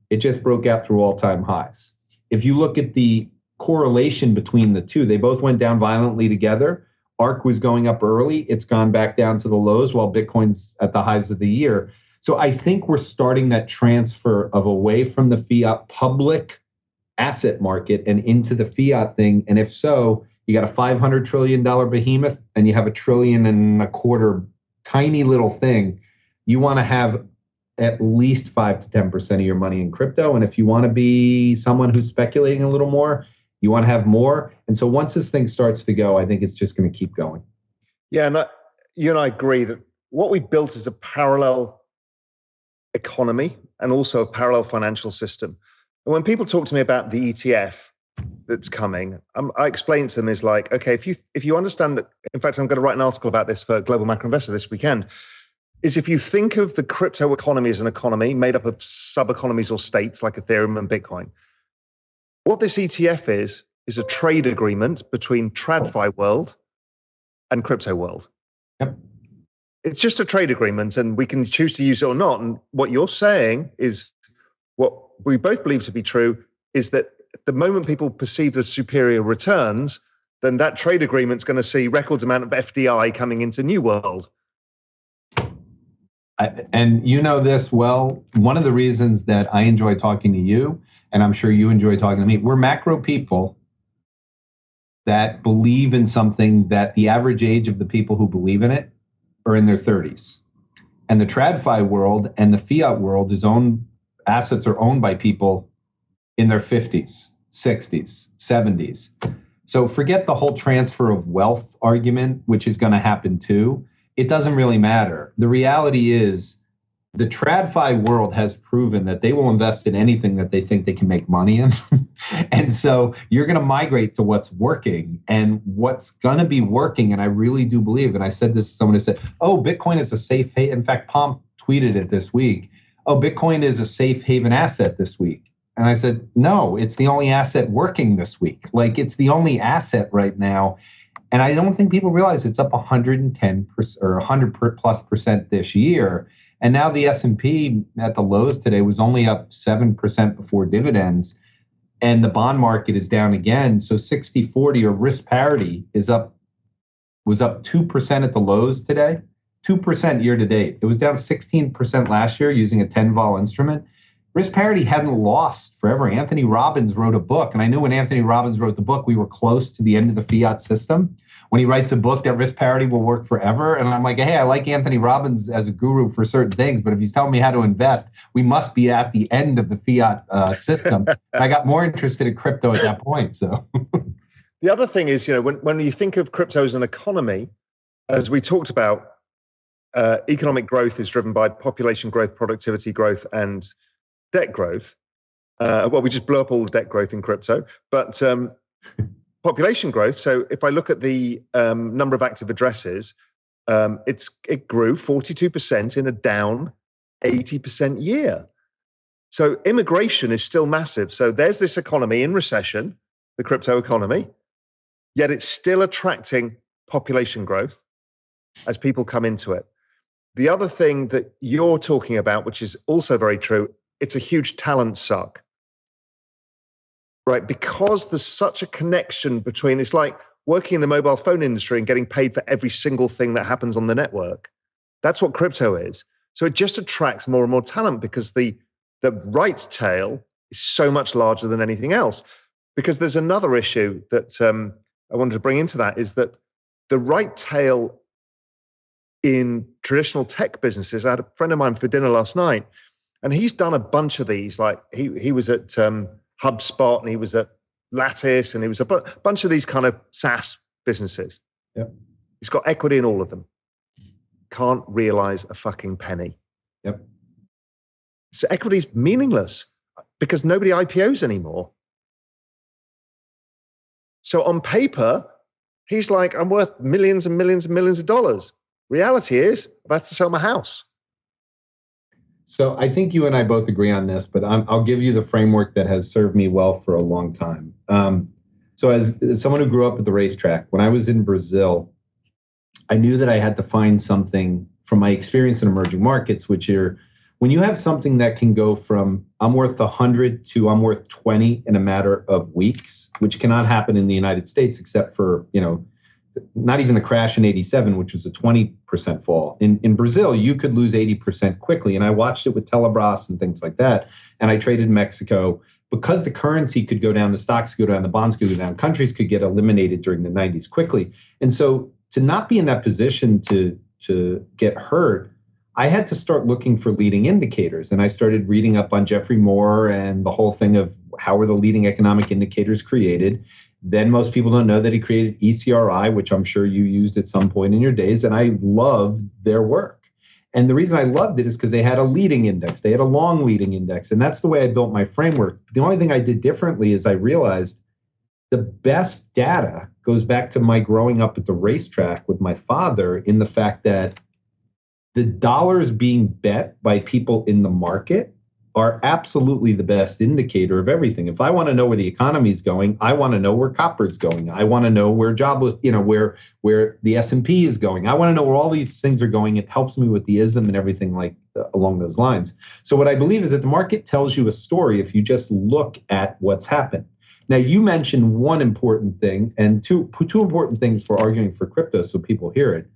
it just broke out through all-time highs. If you look at the correlation between the two, they both went down violently together. ARK was going up early. It's gone back down to the lows while Bitcoin's at the highs of the year. So I think we're starting that transfer of away from the fiat public asset market and into the fiat thing. And if so, you got a $500 trillion behemoth and you have $1.25 trillion tiny little thing. You want to have at least 5 to 10% of your money in crypto. And if you want to be someone who's speculating a little more, you want to have more. And so once this thing starts to go, I think it's just going to keep going. Yeah, and you and I agree that what we've built is a parallel economy and also a parallel financial system. And when people talk to me about the ETF that's coming, I explain to them is like, okay, if you understand that, in fact, I'm going to write an article about this for Global Macro Investor this weekend, is if you think of the crypto economy as an economy made up of sub-economies or states like Ethereum and Bitcoin, what this ETF is a trade agreement between TradFi world and crypto world. Yep. It's just a trade agreement and we can choose to use it or not. And what you're saying is what we both believe to be true is that the moment people perceive the superior returns, then that trade agreement's going to see records amount of FDI coming into New World. And you know this well, one of the reasons that I enjoy talking to you, and I'm sure you enjoy talking to me, we're macro people that believe in something that the average age of the people who believe in it are in their 30s. And the TradFi world and the fiat world assets are owned by people in their 50s, 60s, 70s. So forget the whole transfer of wealth argument, which is going to happen too. It doesn't really matter. The reality is the TradFi world has proven that they will invest in anything that they think they can make money in. And so you're going to migrate to what's working, and what's going to be working. And I really do believe, and I said this to someone who said, oh, Bitcoin is a safe haven. In fact, Pomp tweeted it this week. Oh, Bitcoin is a safe haven asset this week. And I said, no, it's the only asset working this week. Like, it's the only asset right now. And I don't think people realize it's up 110% or 100+% this year. And now the S&P at the lows today was only up 7% before dividends. And the bond market is down again. So 60-40 or risk parity was up 2% at the lows today, 2% year to date. It was down 16% last year using a 10-vol instrument. Risk parity hadn't lost forever. Anthony Robbins wrote a book, and I knew when Anthony Robbins wrote the book, we were close to the end of the fiat system. When he writes a book that risk parity will work forever, and I'm like, hey, I like Anthony Robbins as a guru for certain things, but if he's telling me how to invest, we must be at the end of the fiat system. I got more interested in crypto at that point. So the other thing is, when you think of crypto as an economy, as we talked about, economic growth is driven by population growth, productivity growth, and debt growth. Well, we just blew up all the debt growth in crypto, but population growth. So if I look at the number of active addresses, it grew 42% in a down 80% year. So immigration is still massive. So there's this economy in recession, the crypto economy, yet it's still attracting population growth as people come into it. The other thing that you're talking about, which is also very true, it's a huge talent suck, right? Because there's such a connection between, it's like working in the mobile phone industry and getting paid for every single thing that happens on the network. That's what crypto is. So it just attracts more and more talent because the right tail is so much larger than anything else. Because there's another issue that I wanted to bring into that, is that the right tail in traditional tech businesses, I had a friend of mine for dinner last night, and he's done a bunch of these. Like he was at HubSpot, and he was at Lattice, and he was a bunch of these kind of SaaS businesses. Yep. He's got equity in all of them. Can't realize a fucking penny. Yep. So equity's meaningless because nobody IPOs anymore. So on paper, he's like, I'm worth millions and millions and millions of dollars. Reality is, I've had to sell my house. So I think you and I both agree on this, but I'll give you the framework that has served me well for a long time. So as someone who grew up at the racetrack, when I was in Brazil, I knew that I had to find something from my experience in emerging markets, which are when you have something that can go from I'm worth 100 to I'm worth 20 in a matter of weeks, which cannot happen in the United States except for, not even the crash in 87, which was a 20% fall. In Brazil, you could lose 80% quickly. And I watched it with Telebras and things like that. And I traded in Mexico because the currency could go down, the stocks could go down, the bonds could go down, countries could get eliminated during the 90s quickly. And so to not be in that position to get hurt, I had to start looking for leading indicators. And I started reading up on Jeffrey Moore and the whole thing of how are the leading economic indicators created. Then most people don't know that he created ECRI, which I'm sure you used at some point in your days. And I loved their work. And the reason I loved it is because they had a leading index. They had a long leading index. And that's the way I built my framework. The only thing I did differently is I realized the best data goes back to my growing up at the racetrack with my father in the fact that the dollars being bet by people in the market are absolutely the best indicator of everything. If I want to know where the economy is going, I want to know where copper is going. I want to know where jobless, where the S&P is going. I want to know where all these things are going. It helps me with the ISM and everything like along those lines. So what I believe is that the market tells you a story if you just look at what's happened. Now, you mentioned one important thing and two important things for arguing for crypto so people hear it.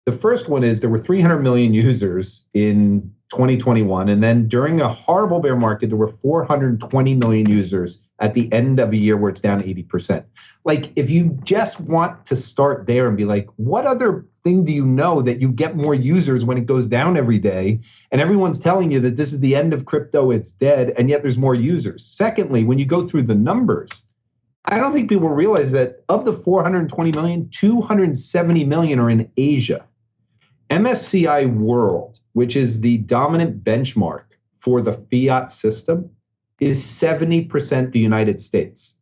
The first one is there were 300 million users in 2021. And then during a horrible bear market, there were 420 million users at the end of a year where it's down 80%. Like, if you just want to start there and be like, what other thing do you know that you get more users when it goes down every day? And everyone's telling you that this is the end of crypto, it's dead, and yet there's more users. Secondly, when you go through the numbers, I don't think people realize that of the 420 million, 270 million are in Asia. MSCI World, which is the dominant benchmark for the fiat system, is 70% the United States.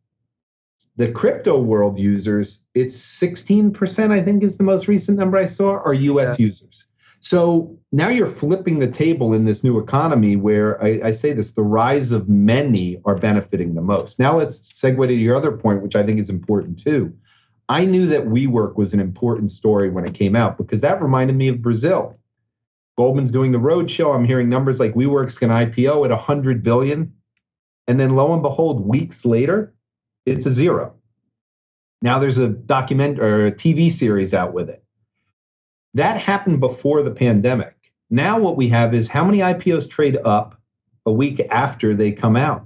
The crypto world users, it's 16%, I think is the most recent number I saw, are US users. So now you're flipping the table in this new economy where I say this, the rise of many are benefiting the most. Now let's segue to your other point, which I think is important too. I knew that WeWork was an important story when it came out because that reminded me of Brazil. Goldman's doing the roadshow. I'm hearing numbers like WeWork's can IPO at 100 billion. And then lo and behold, weeks later, it's a zero. Now there's a document or a TV series out with it. That happened before the pandemic. Now what we have is how many IPOs trade up a week after they come out.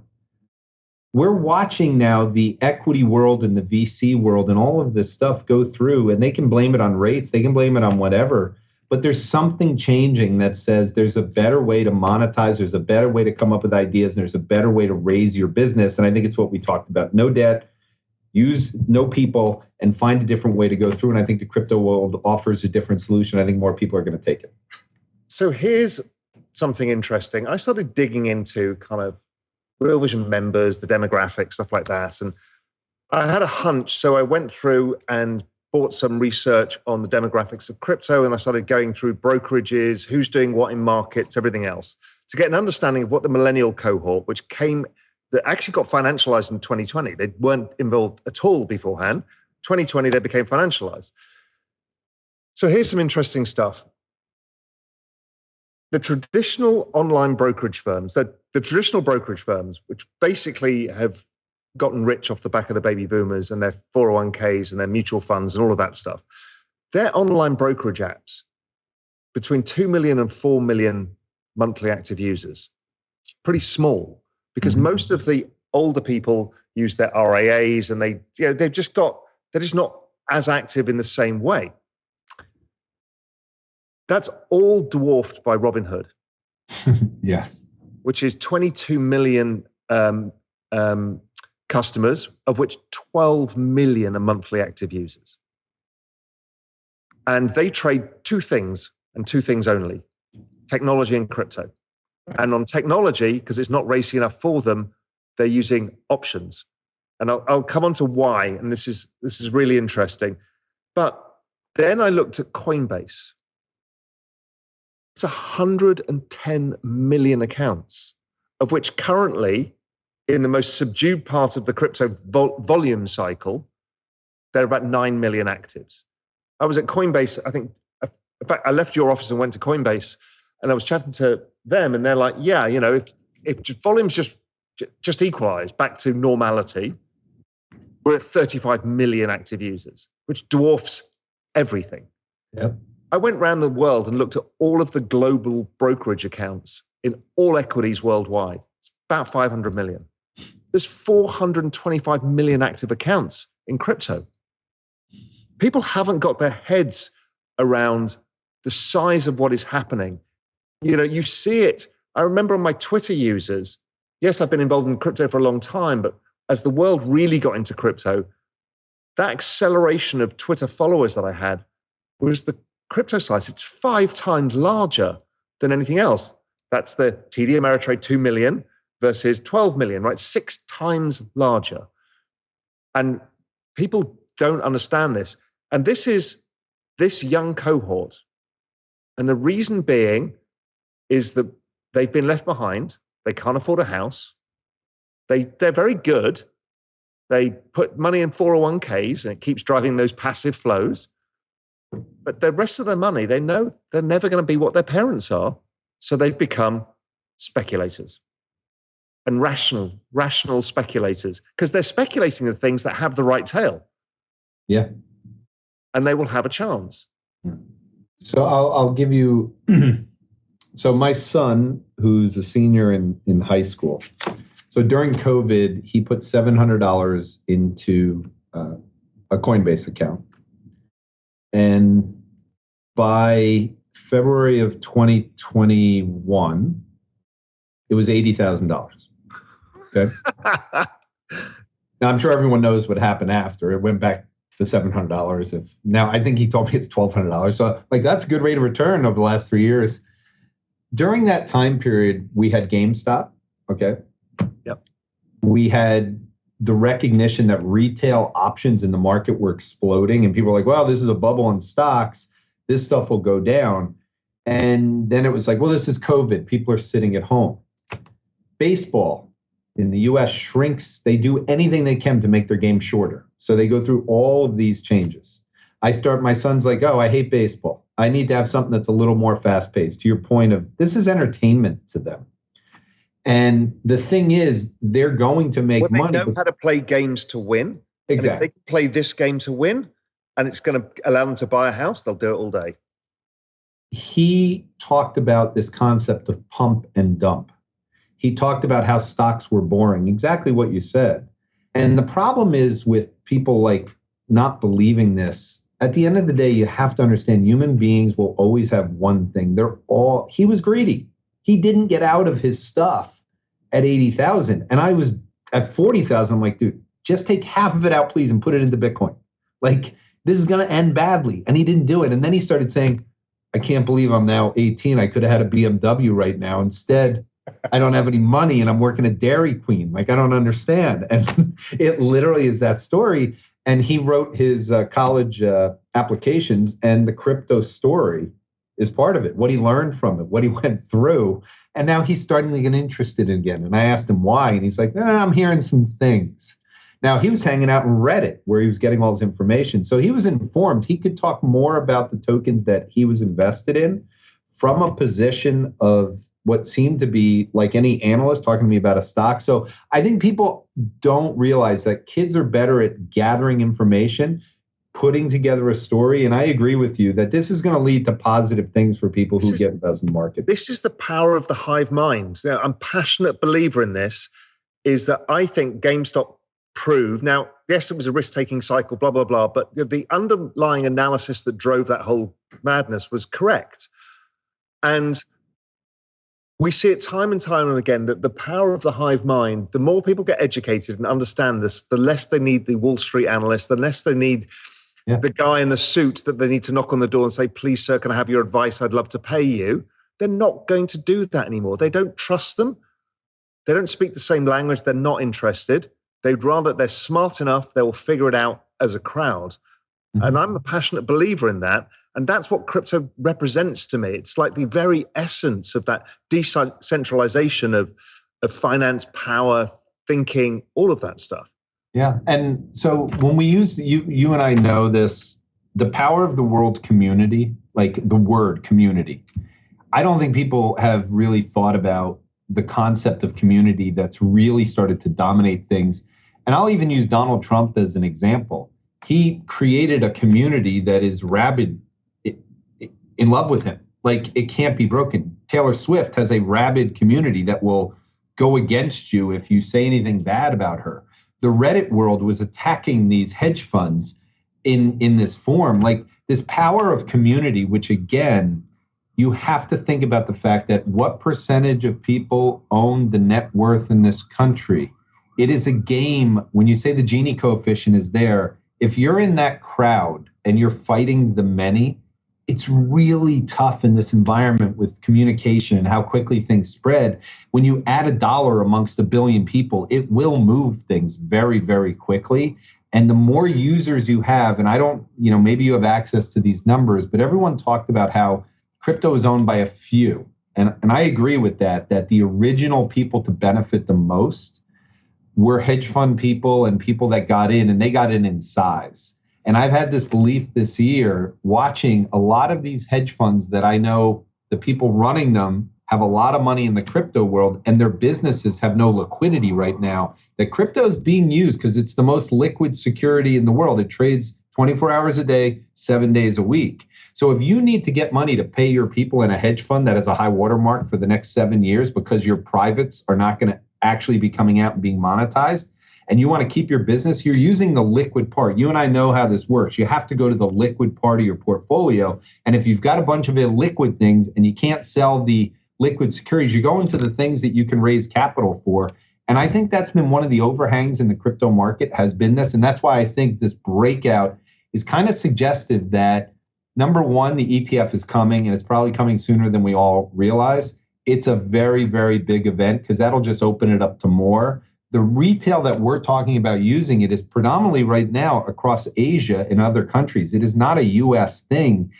We're watching now the equity world and the VC world and all of this stuff go through, and they can blame it on rates, they can blame it on whatever, but there's something changing that says there's a better way to monetize, there's a better way to come up with ideas, and there's a better way to raise your business. And I think it's what we talked about. No debt, use no people, and find a different way to go through. And I think the crypto world offers a different solution. I think more people are going to take it. So here's something interesting. I started digging into kind of Real Vision members, the demographics, stuff like that. And I had a hunch. So I went through and bought some research on the demographics of crypto. And I started going through brokerages, who's doing what in markets, everything else, to get an understanding of what the millennial cohort, which that actually got financialized in 2020. They weren't involved at all beforehand. 2020, they became financialized. So here's some interesting stuff. The traditional online brokerage firms, the traditional brokerage firms, which basically have gotten rich off the back of the baby boomers and their 401ks and their mutual funds and all of that stuff, their online brokerage apps, between 2 million and 4 million monthly active users. It's pretty small because most of the older people use their RIAs and they're just not as active in the same way. That's all dwarfed by Robinhood. Yes. Which is 22 million customers, of which 12 million are monthly active users. And they trade two things and two things only, technology and crypto. And on technology, because it's not racy enough for them, they're using options. And I'll come on to why, and this is really interesting. But then I looked at Coinbase. It's 110 million accounts, of which currently, in the most subdued part of the crypto volume cycle, there are about 9 million actives. I was at Coinbase, I think, in fact, I left your office and went to Coinbase, and I was chatting to them, and they're like, yeah, if volumes just equalize back to normality, we're at 35 million active users, which dwarfs everything. Yep. I went around the world and looked at all of the global brokerage accounts in all equities worldwide. It's about 500 million. There's 425 million active accounts in crypto. People haven't got their heads around the size of what is happening. You see it. I remember on my Twitter users, yes, I've been involved in crypto for a long time, but as the world really got into crypto, that acceleration of Twitter followers that I had was the crypto size. It's 5 times larger than anything else. That's the TD Ameritrade 2 million versus 12 million, right? 6 times larger. And people don't understand this. And this is this young cohort. And the reason being is that they've been left behind. They can't afford a house. They're very good. They put money in 401ks and it keeps driving those passive flows. But the rest of their money, they know they're never going to be what their parents are. So they've become speculators and rational speculators, because they're speculating in things that have the right tail. Yeah. And they will have a chance. So I'll give you So my son, who's a senior in high school, so during COVID, he put $700 into a Coinbase account. And by February of 2021, it was $80,000. Okay. Now, I'm sure everyone knows what happened after. It went back to $700. Now, I think he told me it's $1,200. So, like, that's a good rate of return over the last 3 years. During that time period, we had GameStop. Okay. Yep. We had the recognition that retail options in the market were exploding, and people were like, well, this is a bubble in stocks. This stuff will go down. And then it was like, well, this is COVID. People are sitting at home. Baseball in the US shrinks. They do anything they can to make their game shorter. So they go through all of these changes. My son's like, oh, I hate baseball. I need to have something that's a little more fast paced. To your point of, this is entertainment to them. And the thing is, they're going to make money. They know how to play games to win. Exactly. And if they can play this game to win, and it's going to allow them to buy a house, they'll do it all day. He talked about this concept of pump and dump. He talked about how stocks were boring, exactly what you said. And the problem is with people like not believing this. At the end of the day, you have to understand human beings will always have one thing. He was greedy. He didn't get out of his stuff at 80,000. And I was at 40,000. I'm like, dude, just take half of it out, please, and put it into Bitcoin. Like, this is going to end badly. And he didn't do it. And then he started saying, I can't believe I'm now 18. I could have had a BMW right now. Instead, I don't have any money and I'm working at Dairy Queen. Like, I don't understand. And it literally is that story. And he wrote his college applications, and the crypto story is part of it, what he learned from it, what he went through. And now he's starting to get interested again. And I asked him why, and he's like, I'm hearing some things. Now, he was hanging out in Reddit where he was getting all his information. So he was informed. He could talk more about the tokens that he was invested in from a position of what seemed to be like any analyst talking to me about a stock. So I think people don't realize that kids are better at gathering information, putting together a story. And I agree with you that this is going to lead to positive things for people who get invested in the market. This is the power of the hive mind. Now, I'm a passionate believer in this, is that I think GameStop proved, now, yes, it was a risk-taking cycle, blah, blah, blah, but the underlying analysis that drove that whole madness was correct. And we see it time and time and again that the power of the hive mind, the more people get educated and understand this, the less they need the Wall Street analyst, the less they need the guy in the suit that they need to knock on the door and say, please, sir, can I have your advice? I'd love to pay you. They're not going to do that anymore. They don't trust them. They don't speak the same language. They're not interested. They'd rather, they're smart enough, they will figure it out as a crowd. Mm-hmm. And I'm a passionate believer in that. And that's what crypto represents to me. It's like the very essence of that decentralization of finance, power, thinking, all of that stuff. Yeah. And so when we use, you and I know this, the power of the world community, like the word community, I don't think people have really thought about the concept of community that's really started to dominate things. And I'll even use Donald Trump as an example. He created a community that is rabid in love with him. Like, it can't be broken. Taylor Swift has a rabid community that will go against you if you say anything bad about her. The Reddit world was attacking these hedge funds in this form. Like, this power of community, which again, you have to think about the fact that what percentage of people own the net worth in this country? It is a game. When you say the Gini coefficient is there, if you're in that crowd and you're fighting the many, it's really tough in this environment with communication and how quickly things spread. When you add a dollar amongst a billion people, it will move things very, very quickly. And the more users you have, and I don't, maybe you have access to these numbers, but everyone talked about how crypto is owned by a few. And I agree with that the original people to benefit the most were hedge fund people and people that got in, and they got in size. And I've had this belief this year, watching a lot of these hedge funds that I know the people running them have a lot of money in the crypto world, and their businesses have no liquidity right now. That crypto is being used because it's the most liquid security in the world. It trades 24 hours a day, 7 days a week. So if you need to get money to pay your people in a hedge fund that has a high watermark for the next 7 years because your privates are not going to actually be coming out and being monetized, and you want to keep your business, you're using the liquid part. You and I know how this works. You have to go to the liquid part of your portfolio. And if you've got a bunch of illiquid things and you can't sell the liquid securities, you go into the things that you can raise capital for. And I think that's been one of the overhangs in the crypto market, has been this. And that's why I think this breakout is kind of suggestive that, number one, the ETF is coming, and it's probably coming sooner than we all realize. It's a very, very big event because that'll just open it up to more. The retail that we're talking about using it is predominantly right now across Asia and other countries. It is not a US thing.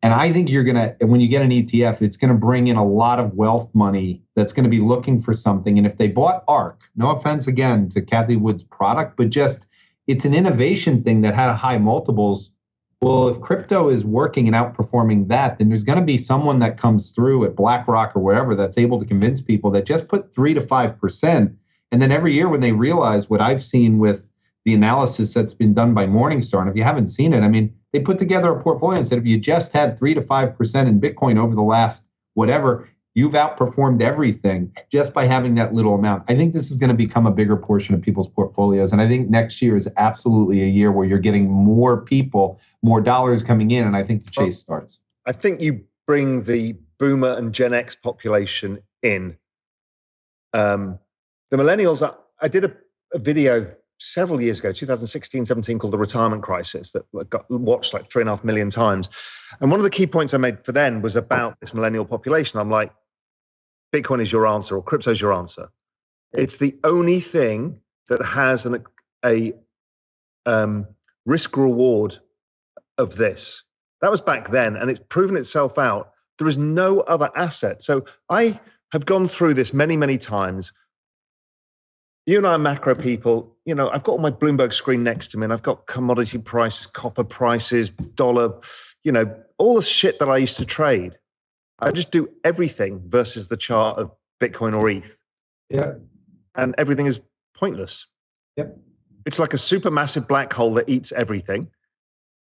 And I think when you get an ETF, it's going to bring in a lot of wealth money that's going to be looking for something. And if they bought ARK, no offense again to Kathy Wood's product, but just it's an innovation thing that had high multiples. Well, if crypto is working and outperforming that, then there's going to be someone that comes through at BlackRock or wherever that's able to convince people that just put 3 to 5%. And then every year when they realize what I've seen with the analysis that's been done by Morningstar, and if you haven't seen it, I mean, they put together a portfolio and said, if you just had 3 to 5% in Bitcoin over the last whatever, you've outperformed everything just by having that little amount. I think this is going to become a bigger portion of people's portfolios. And I think next year is absolutely a year where you're getting more people, more dollars coming in. And I think the chase starts. I think you bring the boomer and Gen X population in. The millennials, I did a video several years ago, 2016, 17, called The Retirement Crisis, that got watched like 3.5 million times. And one of the key points I made for then was about this millennial population. I'm like, Bitcoin is your answer, or crypto is your answer. It's the only thing that has a risk reward of this. That was back then, and it's proven itself out. There is no other asset. So I have gone through this many, many times. You and I are macro people. You know, I've got my Bloomberg screen next to me, and I've got commodity prices, copper prices, dollar, you know, all the shit that I used to trade. I just do everything versus the chart of Bitcoin or ETH. Yeah. And everything is pointless. Yep. It's like a supermassive black hole that eats everything.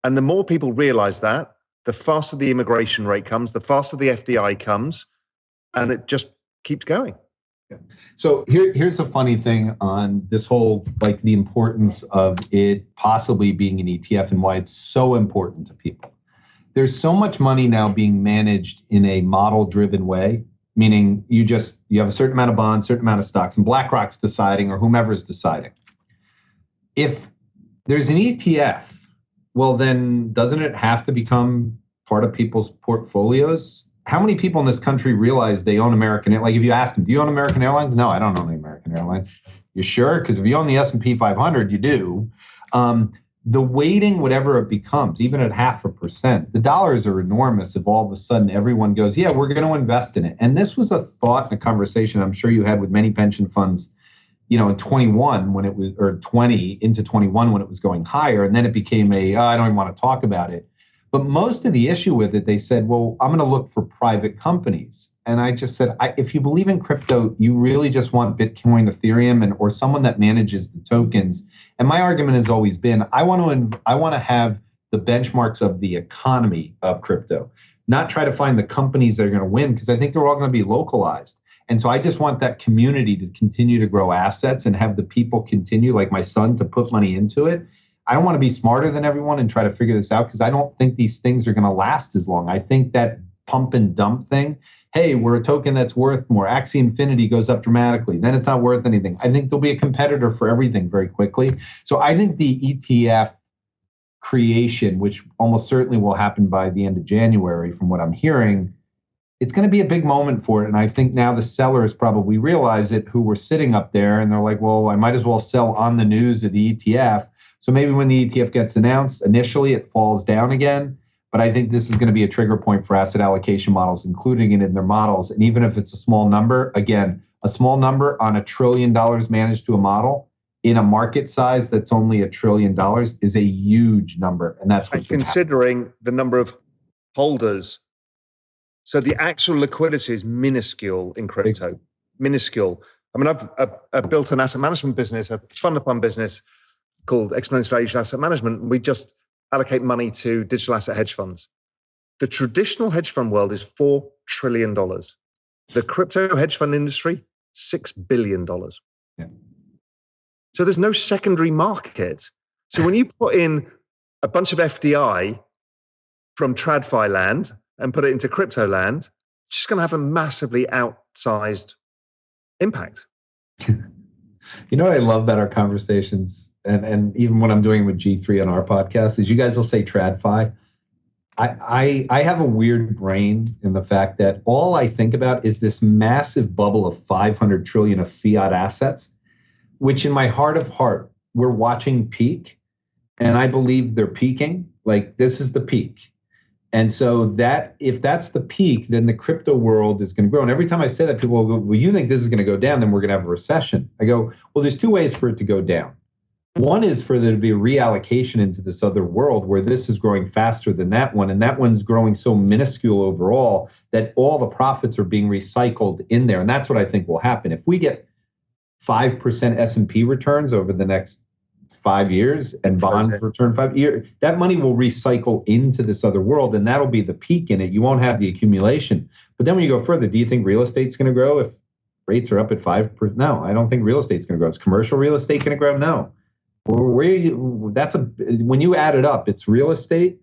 And the more people realize that, the faster the immigration rate comes, the faster the FDI comes, and it just keeps going. So here's a funny thing on this whole, like the importance of it possibly being an ETF and why it's so important to people. There's so much money now being managed in a model-driven way, meaning you have a certain amount of bonds, certain amount of stocks, and BlackRock's deciding or whomever's deciding. If there's an ETF, well, then doesn't it have to become part of people's portfolios? How many people in this country realize they own American? Like if you ask them, do you own American Airlines? No, I don't own American Airlines. You sure? Because if you own the S&P 500, you do. The weighting, whatever it becomes, even at 0.5%, the dollars are enormous if all of a sudden everyone goes, yeah, we're going to invest in it. And this was a thought and a conversation I'm sure you had with many pension funds, you know, in 21 when it was, or 20 into 21 when it was going higher. And then it became I don't even want to talk about it. But most of the issue with it, they said, well, I'm going to look for private companies. And I just said, if you believe in crypto, you really just want Bitcoin, Ethereum, or someone that manages the tokens. And my argument has always been, I want to have the benchmarks of the economy of crypto, not try to find the companies that are going to win, because I think they're all going to be localized. And so I just want that community to continue to grow assets and have the people continue, like my son, to put money into it. I don't want to be smarter than everyone and try to figure this out, because I don't think these things are going to last as long. I think that pump and dump thing, hey, we're a token that's worth more. Axie Infinity goes up dramatically. Then it's not worth anything. I think there'll be a competitor for everything very quickly. So I think the ETF creation, which almost certainly will happen by the end of January, from what I'm hearing, it's going to be a big moment for it. And I think now the sellers probably realize it, who were sitting up there, and they're like, well, I might as well sell on the news of the ETF. So maybe when the ETF gets announced, initially it falls down again. But I think this is going to be a trigger point for asset allocation models, including it in their models. And even if it's a small number, again, a small number on $1 trillion managed to a model in a market size that's only $1 trillion is a huge number. And that's what's considering the number of holders. So the actual liquidity is minuscule in crypto, minuscule. I mean, I've built an asset management business, a fund-of-fund business called Exponential Asset Management. We just allocate money to digital asset hedge funds. The traditional hedge fund world is $4 trillion. The crypto hedge fund industry, $6 billion. Yeah. So there's no secondary market. So when you put in a bunch of FDI from TradFi land and put it into crypto land, it's just going to have a massively outsized impact. You know what I love about our conversations, and even when I'm doing with G3 on our podcast, is you guys will say TradFi. I have a weird brain in the fact that all I think about is this massive bubble of 500 trillion of fiat assets, which in my heart of heart, we're watching peak. And I believe they're peaking. Like, this is the peak. And so that if that's the peak, then the crypto world is going to grow. And every time I say that, people will go, well, you think this is going to go down, then we're going to have a recession. I go, well, there's two ways for it to go down. One is for there to be a reallocation into this other world where this is growing faster than that one. And that one's growing so minuscule overall that all the profits are being recycled in there. And that's what I think will happen. If we get 5% S&P returns over the next 5 years and bonds return 5 years, that money will recycle into this other world, and that'll be the peak in it. You won't have the accumulation. But then when you go further, do you think real estate's going to grow if rates are up at 5%? No, I don't think real estate's going to grow. Is commercial real estate going to grow? No. When you add it up, it's real estate.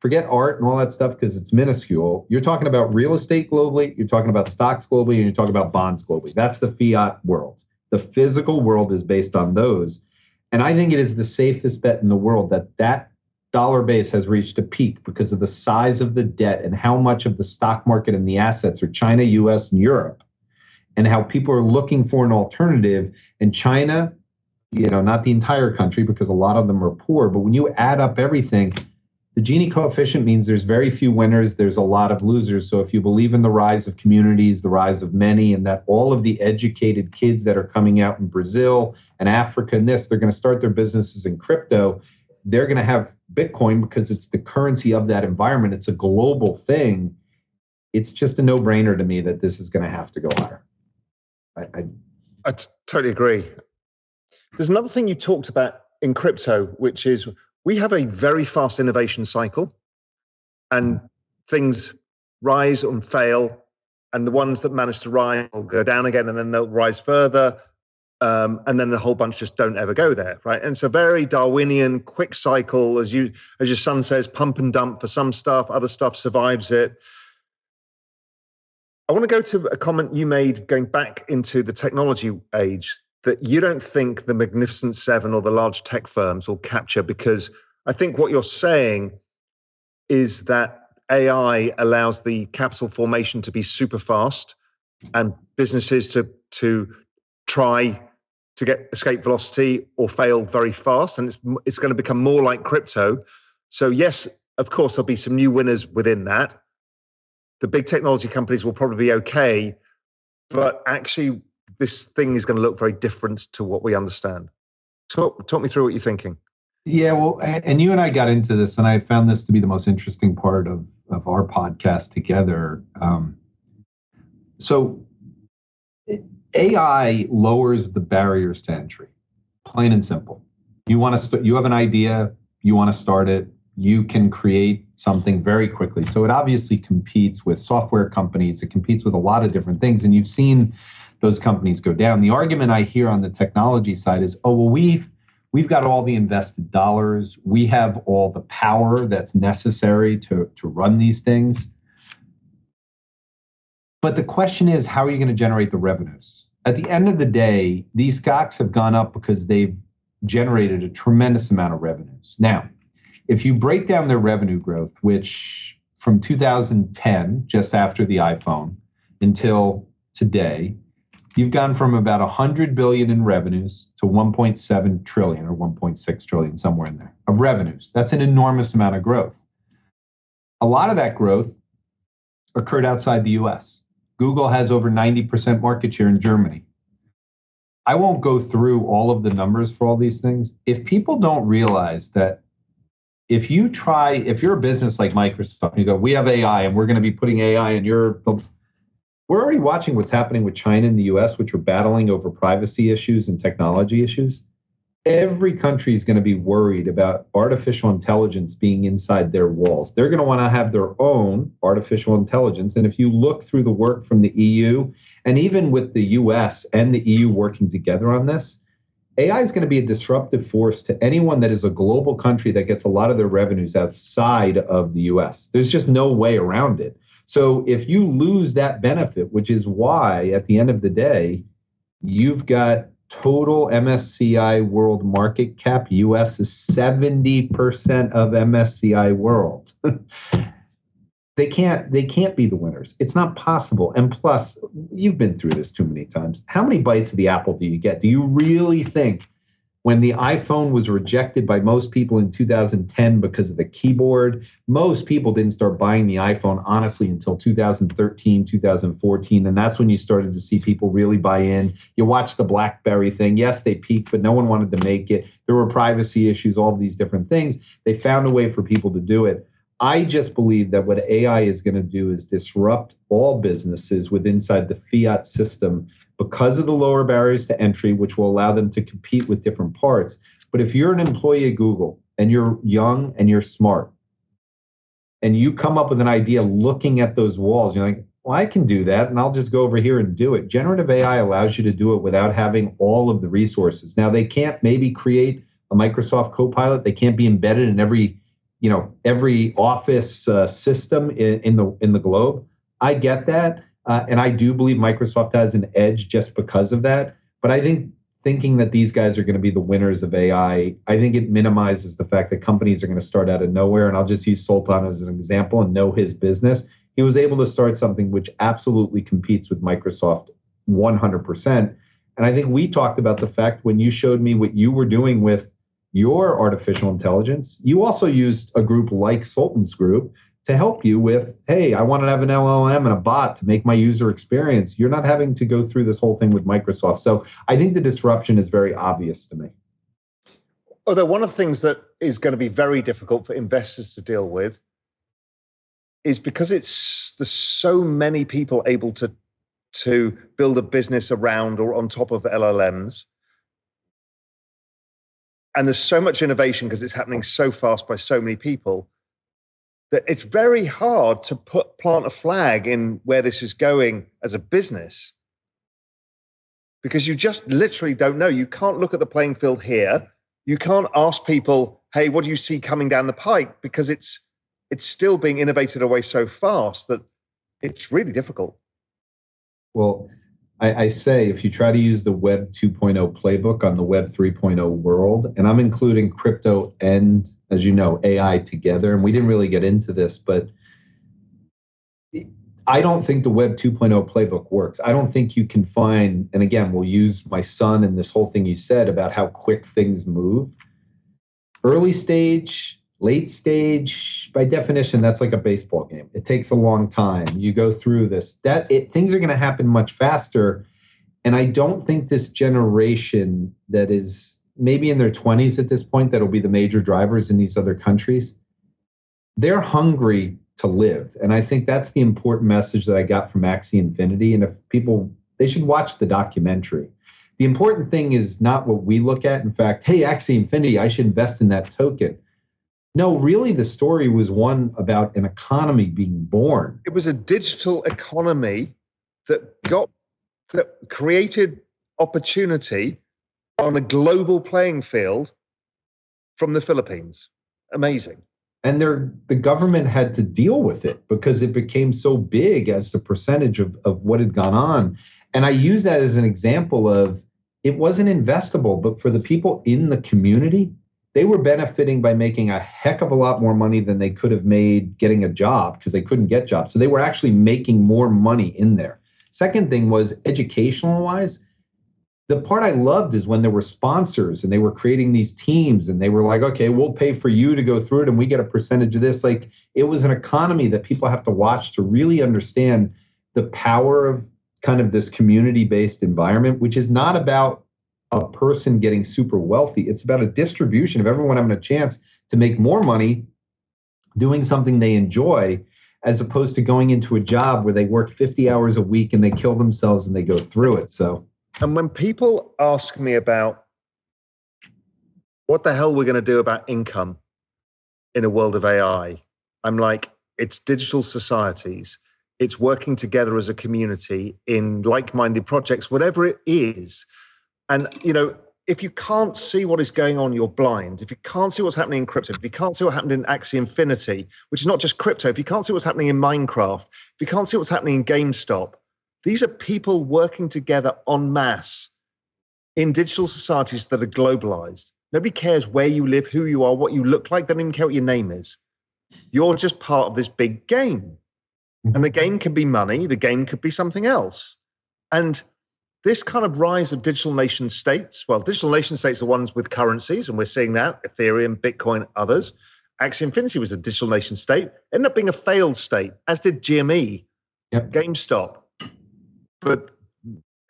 Forget art and all that stuff because it's minuscule. You're talking about real estate globally. You're talking about stocks globally, and you're talking about bonds globally. That's the fiat world. The physical world is based on those. And I think it is the safest bet in the world that dollar base has reached a peak because of the size of the debt and how much of the stock market and the assets are China, US, and Europe, and how people are looking for an alternative. And China, not the entire country because a lot of them are poor, but when you add up everything, the Gini coefficient means there's very few winners, there's a lot of losers. So if you believe in the rise of communities, the rise of many, and that all of the educated kids that are coming out in Brazil and Africa and they're going to start their businesses in crypto, they're going to have Bitcoin because it's the currency of that environment. It's a global thing. It's just a no-brainer to me that this is going to have to go higher. I totally agree. There's another thing you talked about in crypto, which is we have a very fast innovation cycle, and things rise and fail, and the ones that manage to rise will go down again, and then they'll rise further, and then the whole bunch just don't ever go there, right? And it's a very Darwinian, quick cycle, as your son says, pump and dump for some stuff, other stuff survives it. I want to go to a comment you made going back into the technology age, that you don't think the Magnificent Seven or the large tech firms will capture, because I think what you're saying is that AI allows the capital formation to be super fast and businesses to try to get escape velocity or fail very fast. And it's going to become more like crypto. So yes, of course, there'll be some new winners within that. The big technology companies will probably be okay, but actually this thing is going to look very different to what we understand. Talk me through what you're thinking. Yeah, well, and you and I got into this, and I found this to be the most interesting part of our podcast together. So AI lowers the barriers to entry, plain and simple. You have an idea, you want to start it, you can create something very quickly. So it obviously competes with software companies. It competes with a lot of different things, and you've seen those companies go down. The argument I hear on the technology side is, oh, well, we've got all the invested dollars. We have all the power that's necessary to run these things. But the question is, how are you going to generate the revenues? At the end of the day, these stocks have gone up because they've generated a tremendous amount of revenues. Now, if you break down their revenue growth, which from 2010, just after the iPhone, until today, you've gone from about 100 billion in revenues to 1.7 trillion or 1.6 trillion, somewhere in there, of revenues. That's an enormous amount of growth. A lot of that growth occurred outside the US. Google has over 90% market share in Germany. I won't go through all of the numbers for all these things. If people don't realize that if you're a business like Microsoft, you go, we have AI and we're going to be putting AI in we're already watching what's happening with China and the US, which are battling over privacy issues and technology issues. every country is going to be worried about artificial intelligence being inside their walls. They're going to want to have their own artificial intelligence. And if you look through the work from the EU, and even with the US and the EU working together on this, AI is going to be a disruptive force to anyone that is a global country that gets a lot of their revenues outside of the US. There's just no way around it. So if you lose that benefit, which is why at the end of the day, you've got total MSCI world market cap, US is 70% of MSCI world. They can't be the winners. It's not possible. And plus, you've been through this too many times. How many bites of the apple do you get? Do you really think when the iPhone was rejected by most people in 2010 because of the keyboard, most people didn't start buying the iPhone, honestly, until 2013, 2014. And that's when you started to see people really buy in. You watch the BlackBerry thing. Yes, they peaked, but no one wanted to make it. There were privacy issues, all of these different things. They found a way for people to do it. I just believe that what AI is going to do is disrupt all businesses inside the fiat system because of the lower barriers to entry, which will allow them to compete with different parts. But if you're an employee at Google and you're young and you're smart and you come up with an idea looking at those walls, you're like, well, I can do that and I'll just go over here and do it. Generative AI allows you to do it without having all of the resources. Now, they can't maybe create a Microsoft Copilot. They can't be embedded in every office system in the globe. I get that. And I do believe Microsoft has an edge just because of that. But I think thinking that these guys are going to be the winners of AI, I think it minimizes the fact that companies are going to start out of nowhere. And I'll just use Sultan as an example and know his business. He was able to start something which absolutely competes with Microsoft 100%. And I think we talked about the fact when you showed me what you were doing with your artificial intelligence, you also used a group like Sultan's group to help you with, hey, I want to have an LLM and a bot to make my user experience. You're not having to go through this whole thing with Microsoft. So I think the disruption is very obvious to me. Although one of the things that is going to be very difficult for investors to deal with is because there's so many people able to build a business around or on top of LLMs. And there's so much innovation because it's happening so fast by so many people that it's very hard to plant a flag in where this is going as a business because you just literally don't know. You can't look at the playing field here. You can't ask people, hey, what do you see coming down the pike? Because it's still being innovated away so fast that it's really difficult. Well, I say if you try to use the Web 2.0 playbook on the Web 3.0 world, and I'm including crypto and, as you know, AI together, and we didn't really get into this, but I don't think the Web 2.0 playbook works. I don't think you can find, and again, we'll use my son and this whole thing you said about how quick things move. Early stage, late stage, by definition, that's like a baseball game. It takes a long time. You go through this. Things are going to happen much faster. And I don't think this generation that is maybe in their 20s at this point, that'll be the major drivers in these other countries, they're hungry to live. And I think that's the important message that I got from Axie Infinity. And if people, they should watch the documentary. The important thing is not what we look at. In fact, hey, Axie Infinity, I should invest in that token. No, really, the story was one about an economy being born. It was a digital economy that created opportunity on a global playing field from the Philippines. Amazing. And the government had to deal with it because it became so big as a percentage of what had gone on. And I use that as an example of it wasn't investable, but for the people in the community, they were benefiting by making a heck of a lot more money than they could have made getting a job because they couldn't get jobs. So they were actually making more money in there. Second thing was educational wise. The part I loved is when there were sponsors and they were creating these teams and they were like, okay, we'll pay for you to go through it and we get a percentage of this. Like it was an economy that people have to watch to really understand the power of kind of this community-based environment, which is not about a person getting super wealthy. It's about a distribution of everyone having a chance to make more money doing something they enjoy, as opposed to going into a job where they work 50 hours a week and they kill themselves and they go through it. So, and when people ask me about what the hell we're going to do about income in a world of AI? I'm like, it's digital societies. It's working together as a community in like-minded projects, whatever it is. And, if you can't see what is going on, you're blind. If you can't see what's happening in crypto, if you can't see what happened in Axie Infinity, which is not just crypto, if you can't see what's happening in Minecraft, if you can't see what's happening in GameStop, these are people working together en masse in digital societies that are globalized. Nobody cares where you live, who you are, what you look like. They don't even care what your name is. You're just part of this big game. And the game can be money. The game could be something else. And this kind of rise of digital nation states, well, digital nation states are ones with currencies, and we're seeing that, Ethereum, Bitcoin, others. Axie Infinity was a digital nation state, ended up being a failed state, as did GME, GameStop. But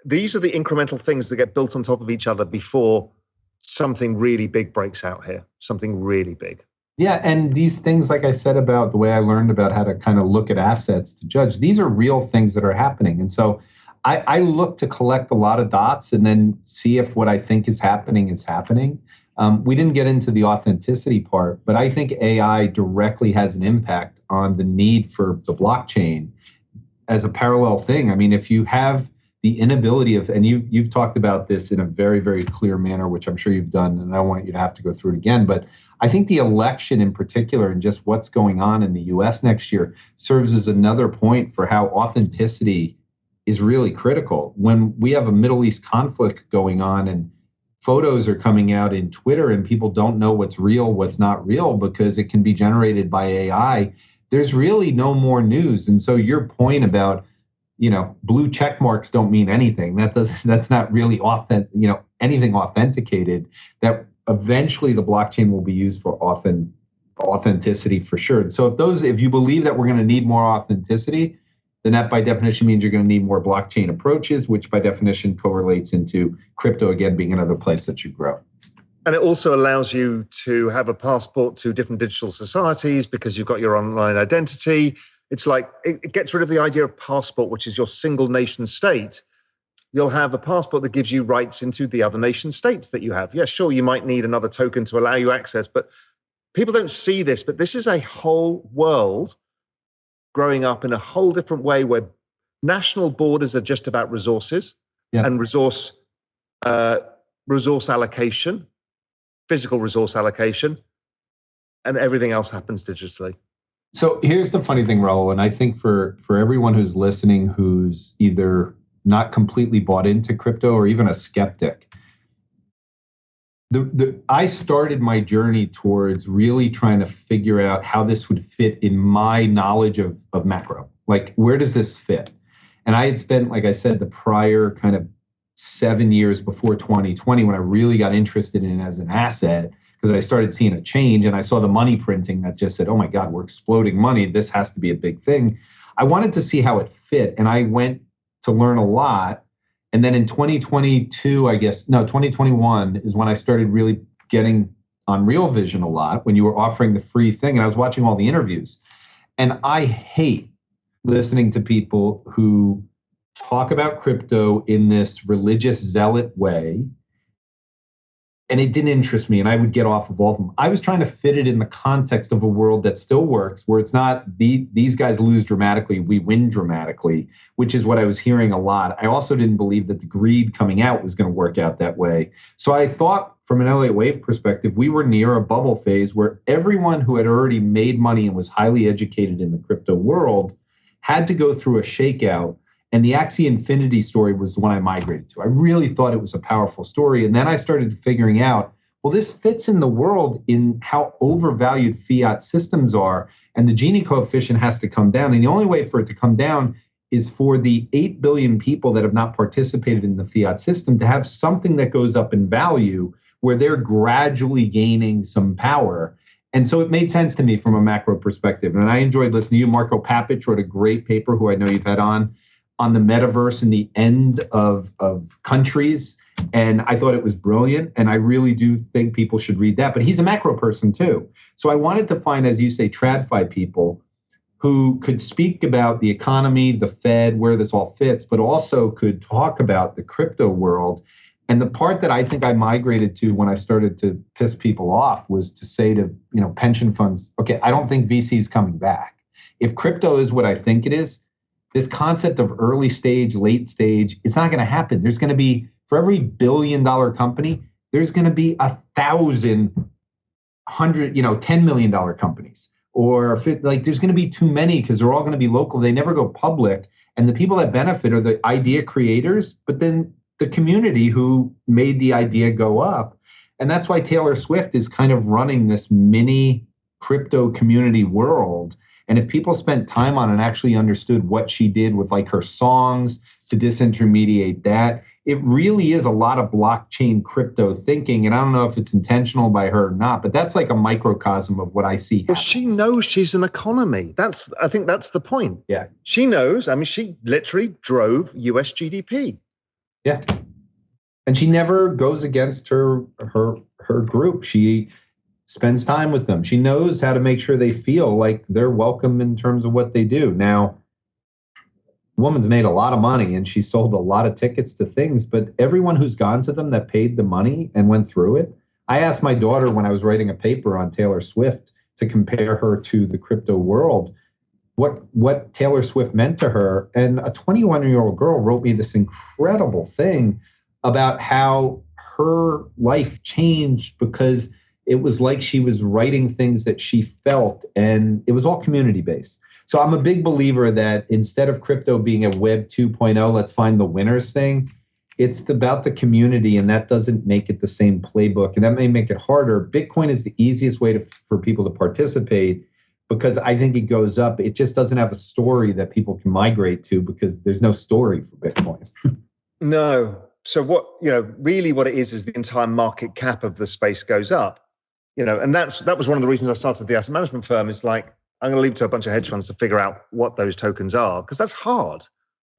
these are the incremental things that get built on top of each other before something really big breaks out here, something really big. Yeah, and these things, like I said, about the way I learned about how to kind of look at assets to judge, these are real things that are happening. And so I look to collect a lot of dots and then see if what I think is happening is happening. We didn't get into the authenticity part, but I think AI directly has an impact on the need for the blockchain as a parallel thing. I mean, if you have the inability of, and you've talked about this in a very, very clear manner, which I'm sure you've done, and I don't want you to have to go through it again, but I think the election in particular and just what's going on in the US next year serves as another point for how authenticity is really critical. When we have a Middle East conflict going on and photos are coming out in Twitter and people don't know what's real, what's not real, because it can be generated by AI, there's really no more news. And so your point about, blue check marks don't mean anything. That's not really anything authenticated. That eventually the blockchain will be used for authenticity for sure. And so if you believe that we're going to need more authenticity, then that by definition means you're going to need more blockchain approaches, which by definition correlates into crypto again being another place that you grow. And it also allows you to have a passport to different digital societies because you've got your online identity. It's like it gets rid of the idea of passport, which is your single nation state. You'll have a passport that gives you rights into the other nation states that you have. Yeah, sure, you might need another token to allow you access, but people don't see this. But this is a whole world growing up in a whole different way where national borders are just about resources and resource allocation, physical resource allocation, and everything else happens digitally. So here's the funny thing, Raoul, and I think for everyone who's listening who's either not completely bought into crypto or even a skeptic, I started my journey towards really trying to figure out how this would fit in my knowledge of macro. Like, where does this fit? And I had spent, like I said, the prior kind of 7 years before 2020 when I really got interested in it as an asset, because I started seeing a change and I saw the money printing that just said, oh my God, we're exploding money. This has to be a big thing. I wanted to see how it fit. And I went to learn a lot. And then in 2021 is when I started really getting on realvision a lot, when you were offering the free thing. And I was watching all the interviews. And I hate listening to people who talk about crypto in this religious zealot way. And it didn't interest me, and I would get off of all of them. I was trying to fit it in the context of a world that still works, where it's not these guys lose dramatically, we win dramatically, which is what I was hearing a lot. I also didn't believe that the greed coming out was going to work out that way. So I thought from an Elliott Wave perspective, we were near a bubble phase where everyone who had already made money and was highly educated in the crypto world had to go through a shakeout. And the Axie Infinity story was the one I migrated to. I really thought it was a powerful story. And then I started figuring out, well, this fits in the world in how overvalued fiat systems are. And the Gini coefficient has to come down. And the only way for it to come down is for the 8 billion people that have not participated in the fiat system to have something that goes up in value where they're gradually gaining some power. And so it made sense to me from a macro perspective. And I enjoyed listening to you. Marco Papich wrote a great paper, who I know you've had on the metaverse and the end of countries. And I thought it was brilliant. And I really do think people should read that. But he's a macro person too. So I wanted to find, as you say, TradFi people who could speak about the economy, the Fed, where this all fits, but also could talk about the crypto world. And the part that I think I migrated to when I started to piss people off was to say to, pension funds, okay, I don't think VC is coming back. If crypto is what I think it is, this concept of early stage, late stage, it's not going to happen. There's going to be, for every $1 billion company, there's going to be 1,000, 100, $10 million companies. Or there's going to be too many because they're all going to be local. They never go public. And the people that benefit are the idea creators, but then the community who made the idea go up. And that's why Taylor Swift is kind of running this mini crypto community world. And if people spent time on and actually understood what she did with like her songs to disintermediate that, it really is a lot of blockchain crypto thinking. And I don't know if it's intentional by her or not, but that's like a microcosm of what I see happening. Well, she knows she's an economy. I think that's the point. Yeah. She knows. I mean, she literally drove US GDP. Yeah. And she never goes against her group. She spends time with them. She knows how to make sure they feel like they're welcome in terms of what they do. Now, woman's made a lot of money and she sold a lot of tickets to things, but everyone who's gone to them that paid the money and went through it. I asked my daughter when I was writing a paper on Taylor Swift to compare her to the crypto world, what Taylor Swift meant to her. And a 21-year-old girl wrote me this incredible thing about how her life changed because it was like she was writing things that she felt, and it was all community-based. So I'm a big believer that instead of crypto being a Web 2.0, let's find the winners thing, it's about the community, and that doesn't make it the same playbook, and that may make it harder. Bitcoin is the easiest way for people to participate because I think it goes up. It just doesn't have a story that people can migrate to because there's no story for Bitcoin. No. So really what it is the entire market cap of the space goes up. And that was one of the reasons I started the asset management firm. Is like, I'm going to leave it to a bunch of hedge funds to figure out what those tokens are, because that's hard.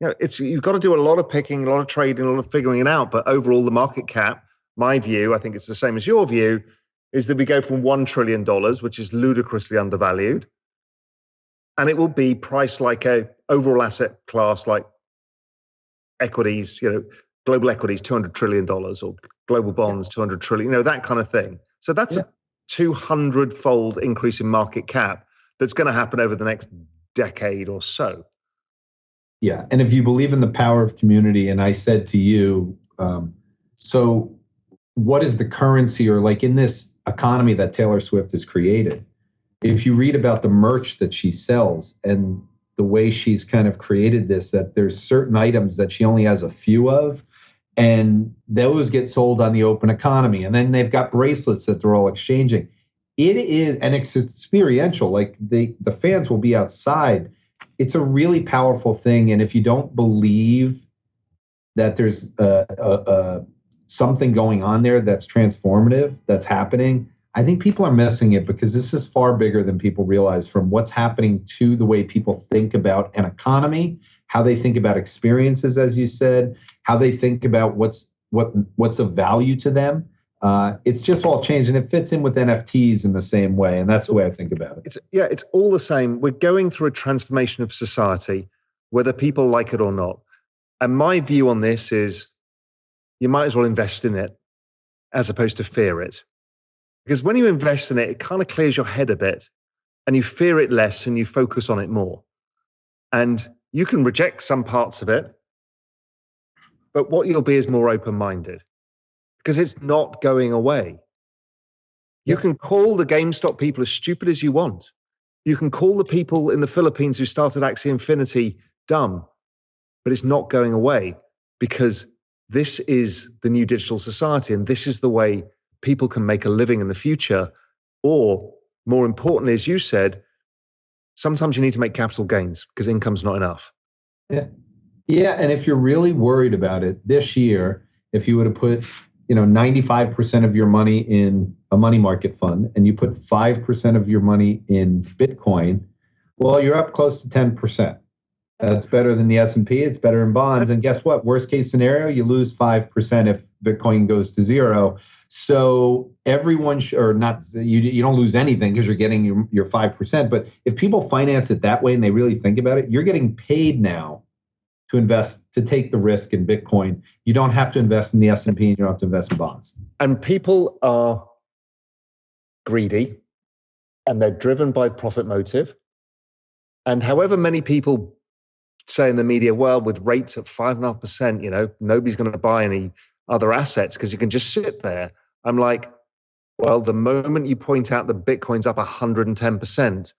You've got to do a lot of picking, a lot of trading, a lot of figuring it out. But overall, the market cap, my view, I think it's the same as your view, is that we go from $1 trillion, which is ludicrously undervalued, and it will be priced like a overall asset class, like equities, global equities, $200 trillion, or global bonds, 200 trillion, that kind of thing. So that's a 200-fold increase in market cap that's going to happen over the next decade or so. Yeah. And if you believe in the power of community, and I said to you, so what is the currency, or like in this economy that Taylor Swift has created, if you read about the merch that she sells and the way she's kind of created this, that there's certain items that she only has a few of, and those get sold on the open economy. And then they've got bracelets that they're all exchanging. It is, and it's experiential, like the fans will be outside. It's a really powerful thing. And if you don't believe that there's something going on there that's transformative, that's happening, I think people are missing it, because this is far bigger than people realize, from what's happening to the way people think about an economy, how they think about experiences, as you said, how they think about what's of value to them. It's just all changed, and it fits in with NFTs in the same way, and that's the way I think about it. It's all the same. We're going through a transformation of society, whether people like it or not. And my view on this is you might as well invest in it as opposed to fear it. Because when you invest in it, it kind of clears your head a bit, and you fear it less and you focus on it more. And you can reject some parts of it, but what you'll be is more open-minded, because it's not going away. You can call the GameStop people as stupid as you want. You can call the people in the Philippines who started Axie Infinity dumb, but it's not going away, because this is the new digital society, and this is the way people can make a living in the future. Or more importantly, as you said, sometimes you need to make capital gains because income's not enough. Yeah. Yeah. And if you're really worried about it this year, if you would have put 95% of your money in a money market fund and you put 5% of your money in Bitcoin, well, you're up close to 10%. That's better than the S&P. It's better in bonds. And guess what? Worst case scenario, you lose 5% if Bitcoin goes to zero. So everyone you don't lose anything because you're getting your 5%. But if people finance it that way and they really think about it, you're getting paid now to take the risk in Bitcoin. You don't have to invest in the S&P, and you don't have to invest in bonds. And people are greedy, and they're driven by profit motive. And however many people say in the media, well, with rates at 5.5%, nobody's going to buy any other assets because you can just sit there. I'm like, well, the moment you point out that Bitcoin's up 110%,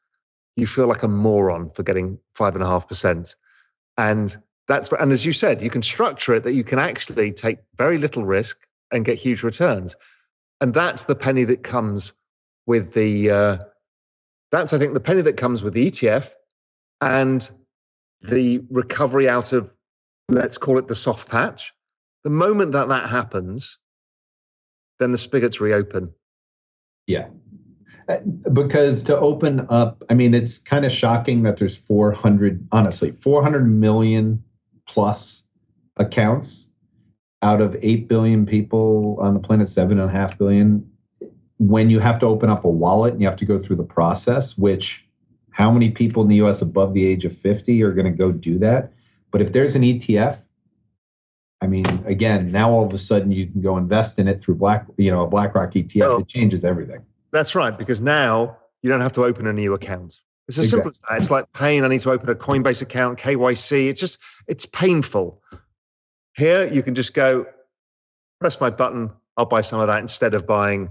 you feel like a moron for getting 5.5%. And as you said, you can structure it that you can actually take very little risk and get huge returns. And that's the penny that comes with the penny that comes with the ETF and the recovery out of, let's call it the soft patch. The moment that happens, then the spigots reopen. Yeah. Because to open up, it's kind of shocking that there's 400 million plus accounts out of 8 billion people on the planet, 7.5 billion. When you have to open up a wallet and you have to go through the process, which how many people in the US above the age of 50 are going to go do that? But if there's an ETF, again, now all of a sudden you can go invest in it through a BlackRock ETF. It changes everything. That's right, because now you don't have to open a new account. It's as simple as that. It's like paying, I need to open a Coinbase account, KYC. It's painful. Here, you can just go, press my button, I'll buy some of that instead of buying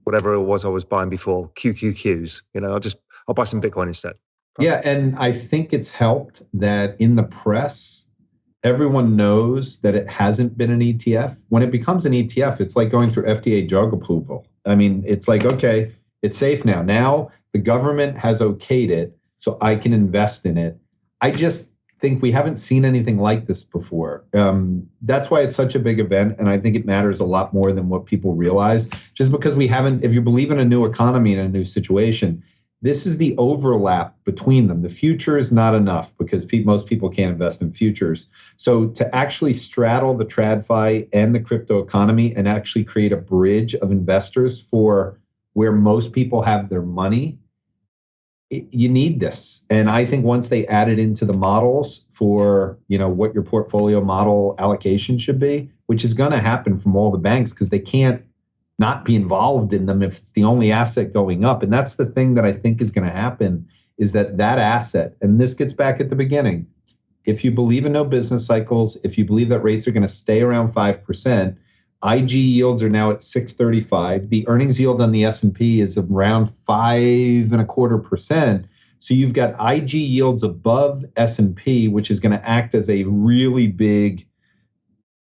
whatever it was I was buying before, QQQs. I'll buy some Bitcoin instead. Yeah, and I think it's helped that in the press, everyone knows that it hasn't been an ETF. When it becomes an ETF, it's like going through FDA drug approval. It's like, okay, it's safe now. Now the government has okayed it, so I can invest in it. I just think we haven't seen anything like this before. That's why it's such a big event, and I think it matters a lot more than what people realize. Just because we haven't, if you believe in a new economy and a new situation, this is the overlap between them. The future is not enough because most people can't invest in futures. So to actually straddle the TradFi and the crypto economy and actually create a bridge of investors for where most people have their money, you need this. And I think once they add it into the models for what your portfolio model allocation should be, which is going to happen from all the banks because they can't not be involved in them if it's the only asset going up. And that's the thing that I think is going to happen, is that asset, and this gets back at the beginning, if you believe in no business cycles, if you believe that rates are going to stay around 5%, IG yields are now at 6.35. The earnings yield on the S&P is around 5.25%. So you've got IG yields above S&P, which is going to act as a really big,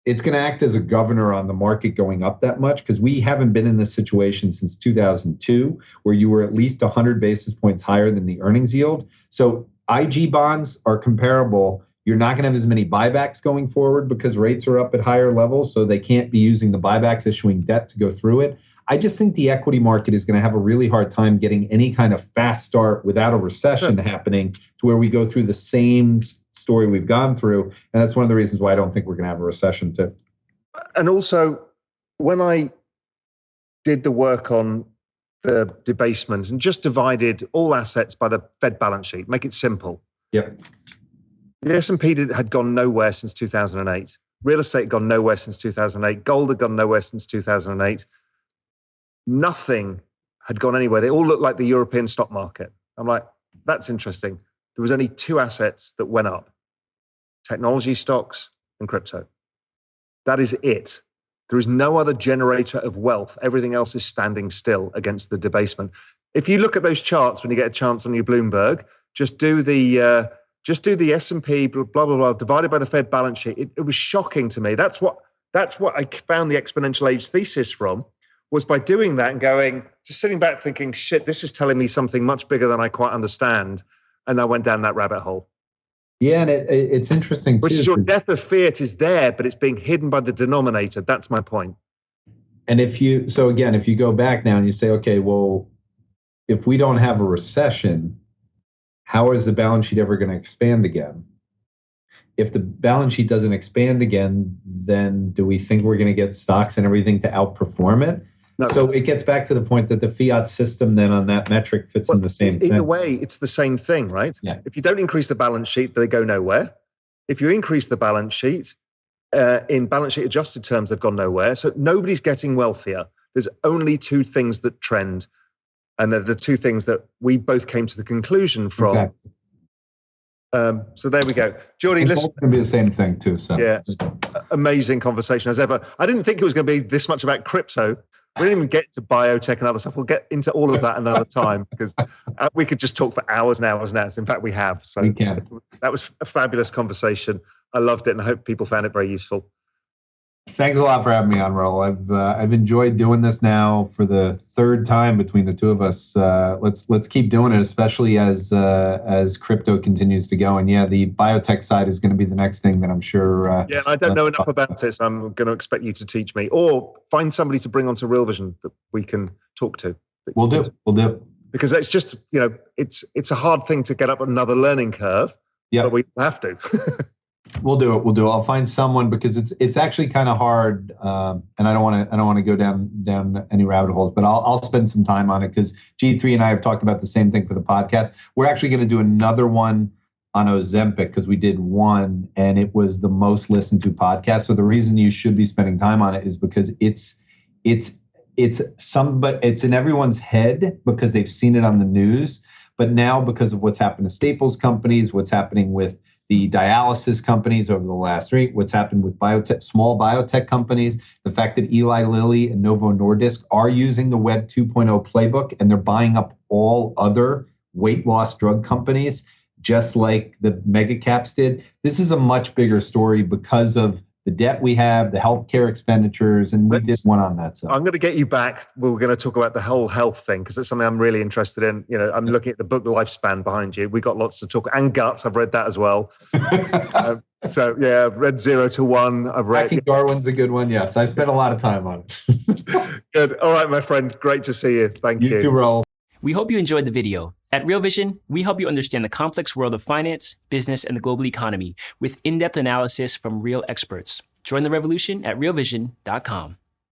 it's going to act as a governor on the market going up that much, because we haven't been in this situation since 2002, where you were at least 100 basis points higher than the earnings yield. So IG bonds are comparable. You're not going to have as many buybacks going forward because rates are up at higher levels, so they can't be using the buybacks, issuing debt to go through it. I just think the equity market is going to have a really hard time getting any kind of fast start without a recession happening, to where we go through the same story we've gone through. And that's one of the reasons why I don't think we're going to have a recession too. And also, when I did the work on the debasement and just divided all assets by the Fed balance sheet, make it simple. Yep. The S&P had gone nowhere since 2008. Real estate had gone nowhere since 2008. Gold had gone nowhere since 2008. Nothing had gone anywhere. They all looked like the European stock market. I'm like, that's interesting. There was only two assets that went up: technology stocks and crypto. That is it. There is no other generator of wealth. Everything else is standing still against the debasement. If you look at those charts when you get a chance on your Bloomberg, just do the S&P blah blah blah divided by the Fed balance sheet. It was shocking to me. That's what I found the exponential age thesis from, was by doing that and going, just sitting back thinking, shit, this is telling me something much bigger than I quite understand. And I went down that rabbit hole. Yeah, and it's interesting too. Which is your death of fiat is there, but it's being hidden by the denominator. That's my point. And if you go back now and you say, okay, well, if we don't have a recession, how is the balance sheet ever going to expand again? If the balance sheet doesn't expand again, then do we think we're going to get stocks and everything to outperform it? No. So it gets back to the point that the fiat system then on that metric fits in the same thing. In a way, it's the same thing, right? Yeah. If you don't increase the balance sheet, they go nowhere. If you increase the balance sheet, in balance sheet adjusted terms, they've gone nowhere. So nobody's getting wealthier. There's only two things that trend. And they're the two things that we both came to the conclusion from. Exactly. So there we go. Jordi, listen. It's going to be the same thing too. So yeah, amazing conversation as ever. I didn't think it was going to be this much about crypto. We didn't even get to biotech and other stuff. We'll get into all of that another time because we could just talk for hours and hours and hours. In fact, we have. So we can. That was a fabulous conversation. I loved it and I hope people found it very useful. Thanks a lot for having me on, Raoul. I've enjoyed doing this now for the third time between the two of us. Let's keep doing it, especially as crypto continues to go. And yeah, the biotech side is going to be the next thing that I'm sure. Yeah, I don't know enough about it, so I'm going to expect you to teach me, or find somebody to bring onto Real Vision that we can talk to. We'll do. Because it's just it's a hard thing to get up another learning curve. Yeah, but we have to. We'll do it. I'll find someone because it's actually kind of hard, and I don't want to go down any rabbit holes. But I'll spend some time on it because G3 and I have talked about the same thing for the podcast. We're actually going to do another one on Ozempic because we did one and it was the most listened to podcast. So the reason you should be spending time on it is because it's in everyone's head because they've seen it on the news. But now because of what's happened to staples companies, what's happening with the dialysis companies over the last week, what's happened with small biotech companies, the fact that Eli Lilly and Novo Nordisk are using the Web 2.0 playbook and they're buying up all other weight loss drug companies, just like the mega caps did. This is a much bigger story because of the debt we have, the healthcare expenditures, and we did one on that. So I'm going to get you back. We're going to talk about the whole health thing because it's something I'm really interested in. I'm looking at the book Lifespan behind you. We got lots to talk, and Guts. I've read that as well. So yeah, I've read 0 to 1. I've read Hacking Darwin's a good one. Yes, I spent a lot of time on it. Good. All right, my friend. Great to see you. Thank you. You too, Raoul. We hope you enjoyed the video. At Real Vision, we help you understand the complex world of finance, business, and the global economy with in-depth analysis from real experts. Join the revolution at realvision.com.